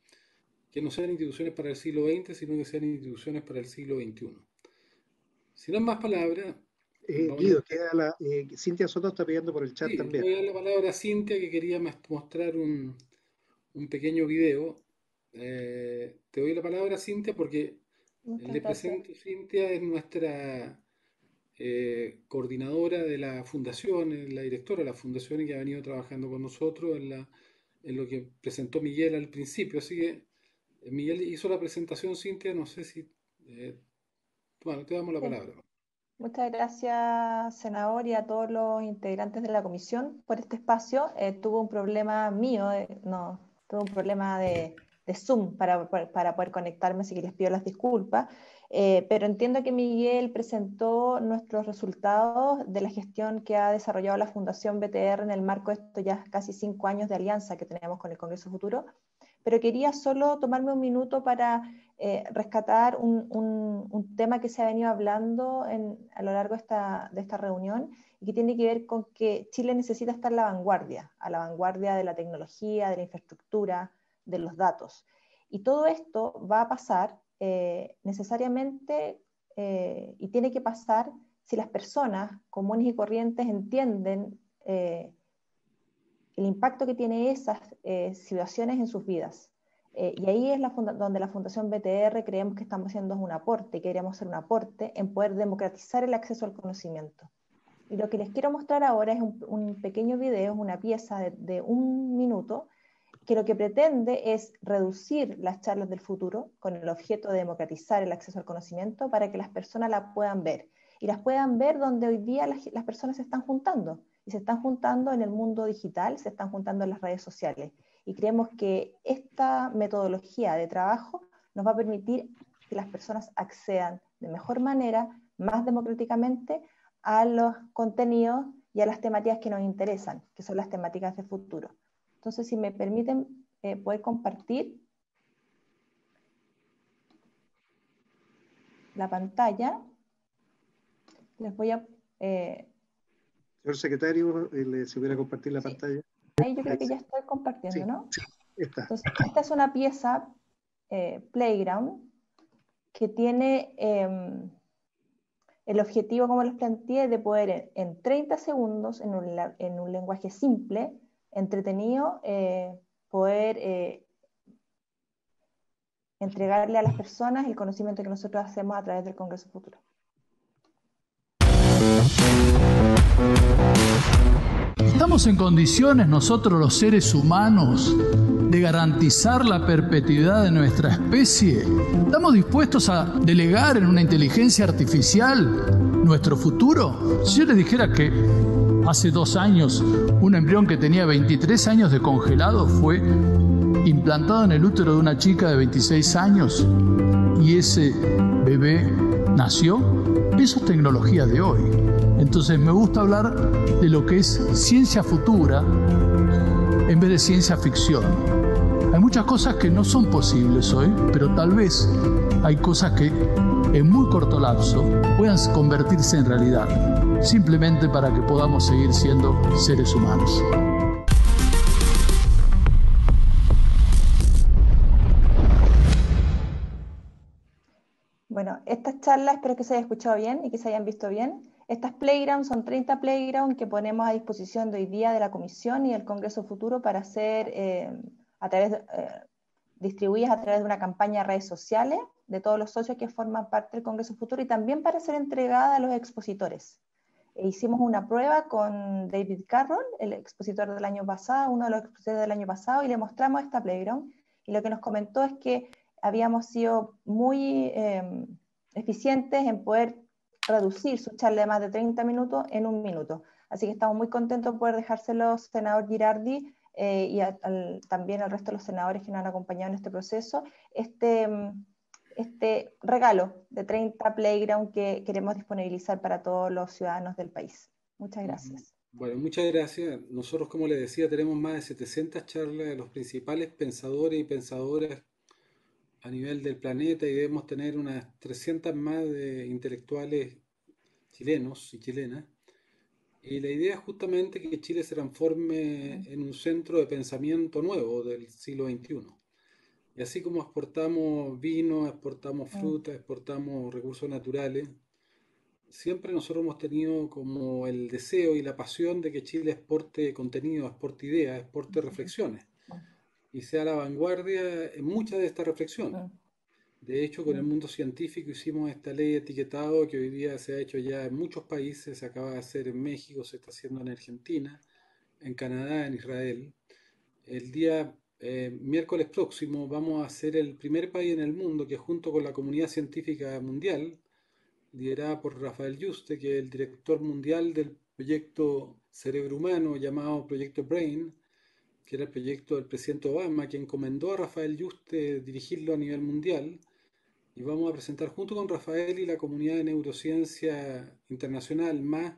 que no sean instituciones para el siglo XX, sino que sean instituciones para el siglo XXI. Si no hay más palabras, Guido, Cintia Soto está pidiendo por el chat sí, también. voy a dar la palabra a Cintia, que quería mostrar un pequeño video. Te doy la palabra, Cintia, porque le presento, Cintia es nuestra coordinadora de la fundación, es la directora de la fundación y que ha venido trabajando con nosotros en lo que presentó Miguel al principio. Así que Miguel hizo la presentación, Cintia, no sé si... bueno, te damos la palabra. Muchas gracias, senador, y a todos los integrantes de la comisión por este espacio. Tuve un problema mío, tuve un problema de Zoom para poder conectarme, así que les pido las disculpas. Pero entiendo que Miguel presentó nuestros resultados de la gestión que ha desarrollado la Fundación BTR en el marco de estos ya casi 5 años de alianza que tenemos con el Congreso Futuro. Pero quería solo tomarme un minuto para rescatar un tema que se ha venido hablando a lo largo de esta reunión y que tiene que ver con que Chile necesita estar a la vanguardia de la tecnología, de la infraestructura, de los datos. Y todo esto va a pasar necesariamente y tiene que pasar si las personas comunes y corrientes entienden el impacto que tiene esas situaciones en sus vidas. Y ahí es donde la Fundación BTR creemos que estamos haciendo un aporte, queremos hacer un aporte en poder democratizar el acceso al conocimiento. Y lo que les quiero mostrar ahora es un pequeño video, una pieza de 1 minuto, que lo que pretende es reducir las charlas del futuro con el objeto de democratizar el acceso al conocimiento para que las personas la puedan ver. Y las puedan ver donde hoy día las personas se están juntando. Y se están juntando en el mundo digital, se están juntando en las redes sociales. y creemos que esta metodología de trabajo nos va a permitir que las personas accedan de mejor manera, más democráticamente, a los contenidos y a las temáticas que nos interesan, que son las temáticas de futuro. Entonces, si me permiten poder compartir la pantalla, les voy a... Señor secretario, si hubiera compartir la pantalla. Ahí yo creo que ya estoy compartiendo, Sí, ¿no? sí, está. Entonces, esta es una pieza Playground que tiene el objetivo, como les planteé, de poder en 30 segundos, en un lenguaje simple, entretenido, poder entregarle a las personas el conocimiento que nosotros hacemos a través del Congreso Futuro. ¿Estamos en condiciones nosotros los seres humanos de garantizar la perpetuidad de nuestra especie? ¿Estamos dispuestos a delegar en una inteligencia artificial nuestro futuro? Si yo les dijera que hace 2 años un embrión que tenía 23 años de congelado fue implantado en el útero de una chica de 26 años y ese bebé nació, eso es tecnología de hoy. Entonces me gusta hablar de lo que es ciencia futura en vez de ciencia ficción. Hay muchas cosas que no son posibles hoy, pero tal vez hay cosas que en muy corto lapso puedan convertirse en realidad, simplemente para que podamos seguir siendo seres humanos. Bueno, estas charlas espero que se haya escuchado bien y que se hayan visto bien. Estas playgrounds son 30 playgrounds que ponemos a disposición de hoy día de la Comisión y del Congreso Futuro para ser distribuidas a través de una campaña de redes sociales de todos los socios que forman parte del Congreso Futuro y también para ser entregada a los expositores. Hicimos una prueba con David Carroll, el expositor del año pasado, uno de los expositores del año pasado, y le mostramos esta playground y lo que nos comentó es que habíamos sido muy eficientes en poder reducir su charla de más de 30 minutos en 1 minuto. Así que estamos muy contentos de poder dejárselo, senador Girardi, y también al resto de los senadores que nos han acompañado en este proceso, este regalo de 30 playground que queremos disponibilizar para todos los ciudadanos del país. Muchas gracias. Bueno, muchas gracias. Nosotros, como les decía, tenemos más de 700 charlas de los principales pensadores y pensadoras a nivel del planeta y debemos tener unas 300 más de intelectuales chilenos y chilenas. Y la idea es justamente que Chile se transforme en un centro de pensamiento nuevo del siglo XXI. Y así como exportamos vino, exportamos fruta, exportamos recursos naturales, siempre nosotros hemos tenido como el deseo y la pasión de que Chile exporte contenido, exporte ideas, exporte reflexiones y sea la vanguardia en muchas de estas reflexiones. De hecho, con el mundo científico hicimos esta ley de etiquetado que hoy día se ha hecho ya en muchos países, se acaba de hacer en México, se está haciendo en Argentina, en Canadá, en Israel. El día miércoles próximo vamos a ser el primer país en el mundo que junto con la comunidad científica mundial, liderada por Rafael Yuste, que es el director mundial del proyecto Cerebro Humano llamado Proyecto Brain, que era el proyecto del presidente Obama, que encomendó a Rafael Yuste dirigirlo a nivel mundial. Y vamos a presentar junto con Rafael y la comunidad de neurociencia internacional, más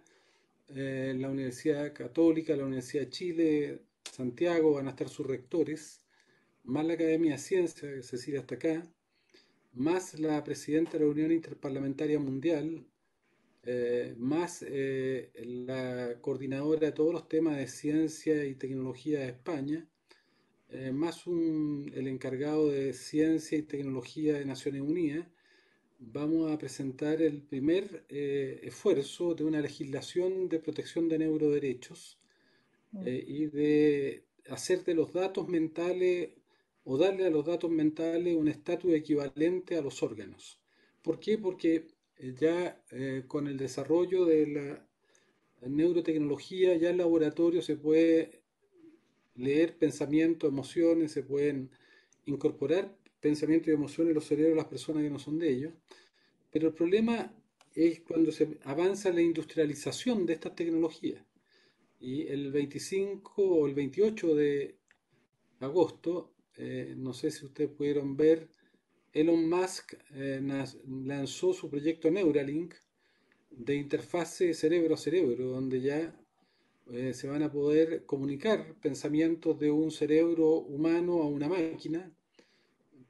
la Universidad Católica, la Universidad de Chile, Santiago, van a estar sus rectores, más la Academia de Ciencias, Cecilia hasta acá, más la presidenta de la Unión Interparlamentaria Mundial, más la coordinadora de todos los temas de ciencia y tecnología de España, más el encargado de ciencia y tecnología de Naciones Unidas. Vamos a presentar el primer esfuerzo de una legislación de protección de neuroderechos y de hacer de los datos mentales o darle a los datos mentales un estatus equivalente a los órganos. ¿Por qué? Porque ya con el desarrollo de la neurotecnología, ya en laboratorio se puede leer pensamientos, emociones, se pueden incorporar pensamientos y emociones en los cerebros de las personas que no son de ellos. Pero el problema es cuando se avanza la industrialización de estas tecnologías. Y el 25 o el 28 de agosto, no sé si ustedes pudieron ver, Elon Musk lanzó su proyecto Neuralink de interfase cerebro a cerebro, donde ya se van a poder comunicar pensamientos de un cerebro humano a una máquina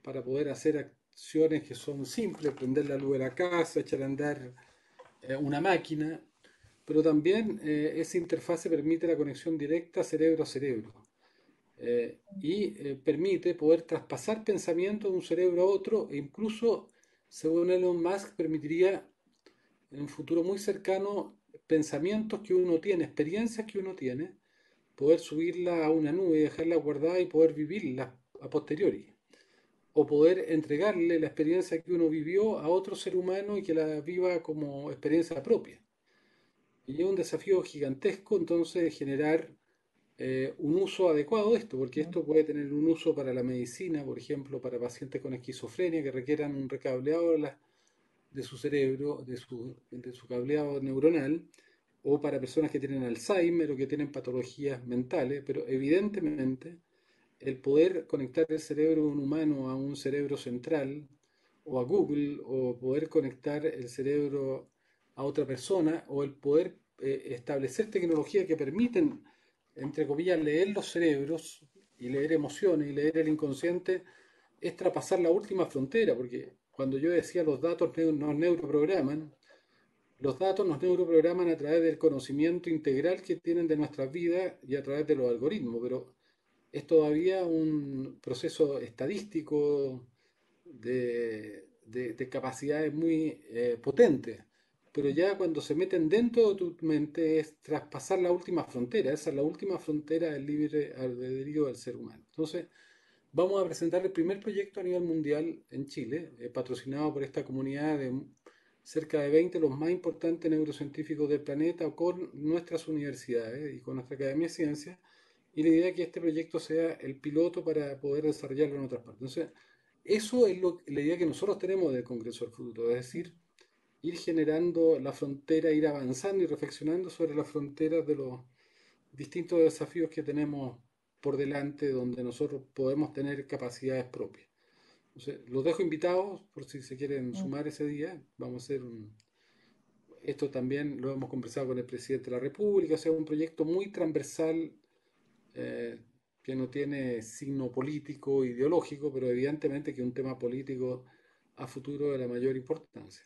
para poder hacer acciones que son simples, prender la luz de la casa, echar a andar una máquina, pero también esa interfase permite la conexión directa cerebro a cerebro y permite poder traspasar pensamientos de un cerebro a otro e incluso, según Elon Musk, permitiría en un futuro muy cercano pensamientos que uno tiene, experiencias que uno tiene, poder subirla a una nube y dejarla guardada y poder vivirla a posteriori. O poder entregarle la experiencia que uno vivió a otro ser humano y que la viva como experiencia propia. Y es un desafío gigantesco entonces generar un uso adecuado de esto, porque esto puede tener un uso para la medicina, por ejemplo, para pacientes con esquizofrenia que requieran un recableado de su cerebro, de su cableado neuronal, o para personas que tienen Alzheimer o que tienen patologías mentales, pero evidentemente el poder conectar el cerebro de un humano a un cerebro central, o a Google, o poder conectar el cerebro a otra persona, o el poder establecer tecnologías que permiten, entre comillas, leer los cerebros y leer emociones y leer el inconsciente, es traspasar la última frontera, porque cuando yo decía los datos nos neuroprograman, los datos nos neuroprograman a través del conocimiento integral que tienen de nuestras vidas y a través de los algoritmos, pero es todavía un proceso estadístico de capacidades muy potentes. Pero ya cuando se meten dentro de tu mente es traspasar la última frontera. Esa es la última frontera del libre albedrío del ser humano. Entonces, vamos a presentar el primer proyecto a nivel mundial en Chile, patrocinado por esta comunidad de cerca de 20 los más importantes neurocientíficos del planeta, con nuestras universidades y con nuestra Academia de Ciencias, y la idea es que este proyecto sea el piloto para poder desarrollarlo en otras partes. Entonces, eso es la idea que nosotros tenemos del Congreso del Futuro, es decir, ir generando la frontera, ir avanzando y reflexionando sobre las fronteras de los distintos desafíos que tenemos por delante, donde nosotros podemos tener capacidades propias. Entonces, los dejo invitados por si se quieren sumar ese día. Vamos a hacer esto también lo hemos conversado con el presidente de la República, o sea, un proyecto muy transversal eh, que no tiene signo político, ideológico, pero evidentemente que es un tema político a futuro de la mayor importancia.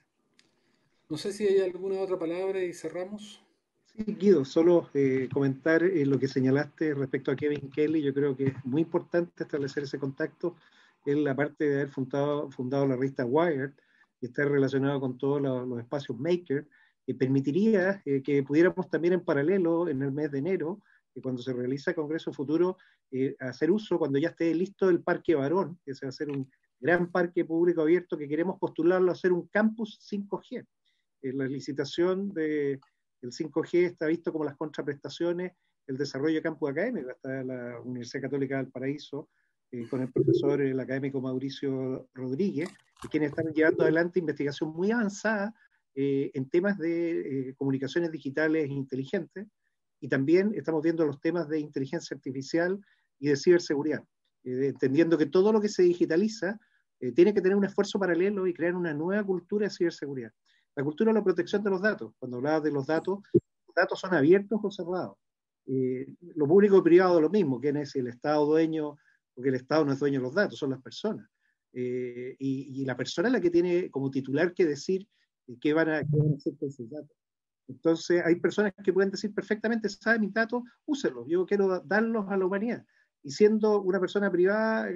No sé si hay alguna otra palabra y cerramos. Sí, Guido, solo comentar lo que señalaste respecto a Kevin Kelly. Yo creo que es muy importante establecer ese contacto. Él, aparte de haber fundado la revista Wired y estar relacionado con todos los espacios Maker, permitiría que pudiéramos también en paralelo, en el mes de enero, cuando se realiza el Congreso Futuro, hacer uso, cuando ya esté listo el Parque Barón, que se va a hacer un gran parque público abierto que queremos postularlo a ser un campus 5G. La licitación del 5G está visto como las contraprestaciones, el desarrollo de campus académico. Está la Universidad Católica del Paraíso, con el profesor, el académico Mauricio Rodríguez, quienes están llevando adelante investigación muy avanzada en temas de comunicaciones digitales inteligentes, y también estamos viendo los temas de inteligencia artificial y de ciberseguridad, entendiendo que todo lo que se digitaliza tiene que tener un esfuerzo paralelo y crear una nueva cultura de ciberseguridad. La cultura de la protección de los datos. Cuando hablabas de los datos son abiertos o cerrados. Lo público y privado lo mismo, quién es el Estado dueño, porque el Estado no es dueño de los datos, son las personas. Y la persona es la que tiene como titular que decir qué van a hacer con sus datos. Entonces hay personas que pueden decir perfectamente, sabe mis datos, úsenlos, yo quiero darlos a la humanidad. Y siendo una persona privada,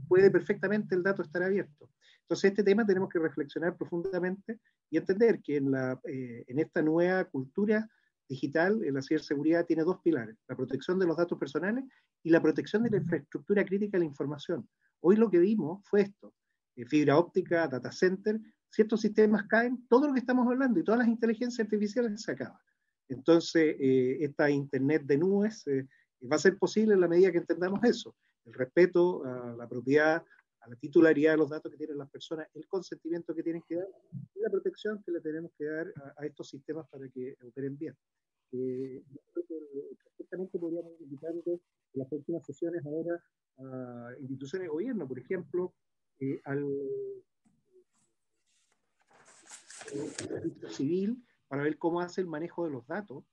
puede perfectamente el dato estar abierto. Entonces este tema tenemos que reflexionar profundamente y entender que en esta nueva cultura digital, la ciberseguridad tiene dos pilares: la protección de los datos personales y la protección de la infraestructura crítica de la información. Hoy lo que vimos fue esto: fibra óptica, data center, ciertos sistemas caen, todo lo que estamos hablando y todas las inteligencias artificiales se acaban. Entonces, esta Internet de nubes va a ser posible en la medida que entendamos eso: el respeto a la propiedad, a la titularidad de los datos que tienen las personas, el consentimiento que tienen que dar y la protección que le tenemos que dar a estos sistemas para que operen bien. Yo creo que perfectamente podríamos invitarles en las próximas sesiones ahora a instituciones de gobierno, por ejemplo, al servicio civil, para ver cómo hace el manejo de los datos,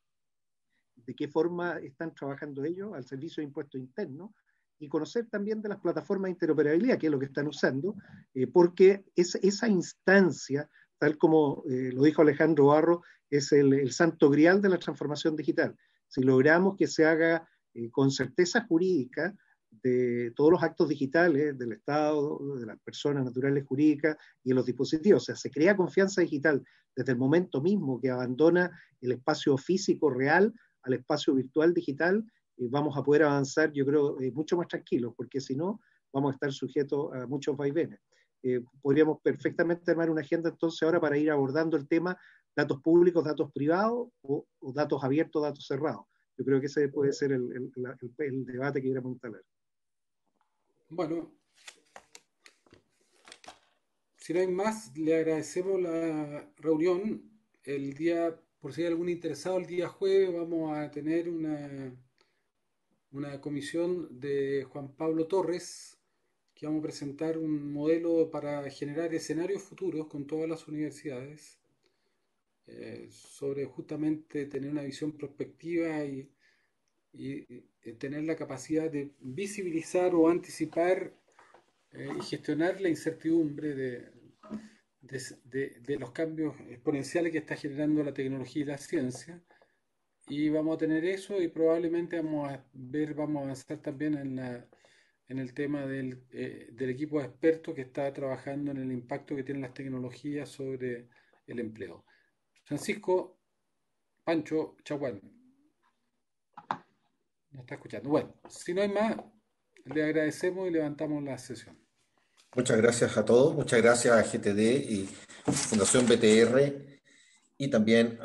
de qué forma están trabajando ellos, al servicio de impuestos internos, y conocer también de las plataformas de interoperabilidad, que es lo que están usando, porque esa instancia, tal como lo dijo Alejandro Barro, es el santo grial de la transformación digital. Si logramos que se haga con certeza jurídica de todos los actos digitales del Estado, de las personas naturales jurídicas y de los dispositivos, o sea, se crea confianza digital desde el momento mismo que abandona el espacio físico real al espacio virtual digital, vamos a poder avanzar, yo creo, mucho más tranquilos, porque si no, vamos a estar sujetos a muchos vaivenes. Podríamos perfectamente armar una agenda entonces ahora para ir abordando el tema datos públicos, datos privados o datos abiertos, datos cerrados. Yo creo que ese puede ser el debate que queremos instalar. Bueno, si no hay más, le agradecemos la reunión. El día, por si hay algún interesado, el día jueves vamos a tener una comisión de Juan Pablo Torres, que vamos a presentar un modelo para generar escenarios futuros con todas las universidades, sobre justamente tener una visión prospectiva y tener la capacidad de visibilizar o anticipar y gestionar la incertidumbre de los cambios exponenciales que está generando la tecnología y la ciencia. Y vamos a tener eso, y probablemente vamos a avanzar también en el tema del equipo de expertos que está trabajando en el impacto que tienen las tecnologías sobre el empleo. Francisco Pancho Chaguán nos está escuchando. Bueno, si no hay más, le agradecemos y levantamos la sesión. Muchas gracias a todos, muchas gracias a GTD y Fundación BTR, y también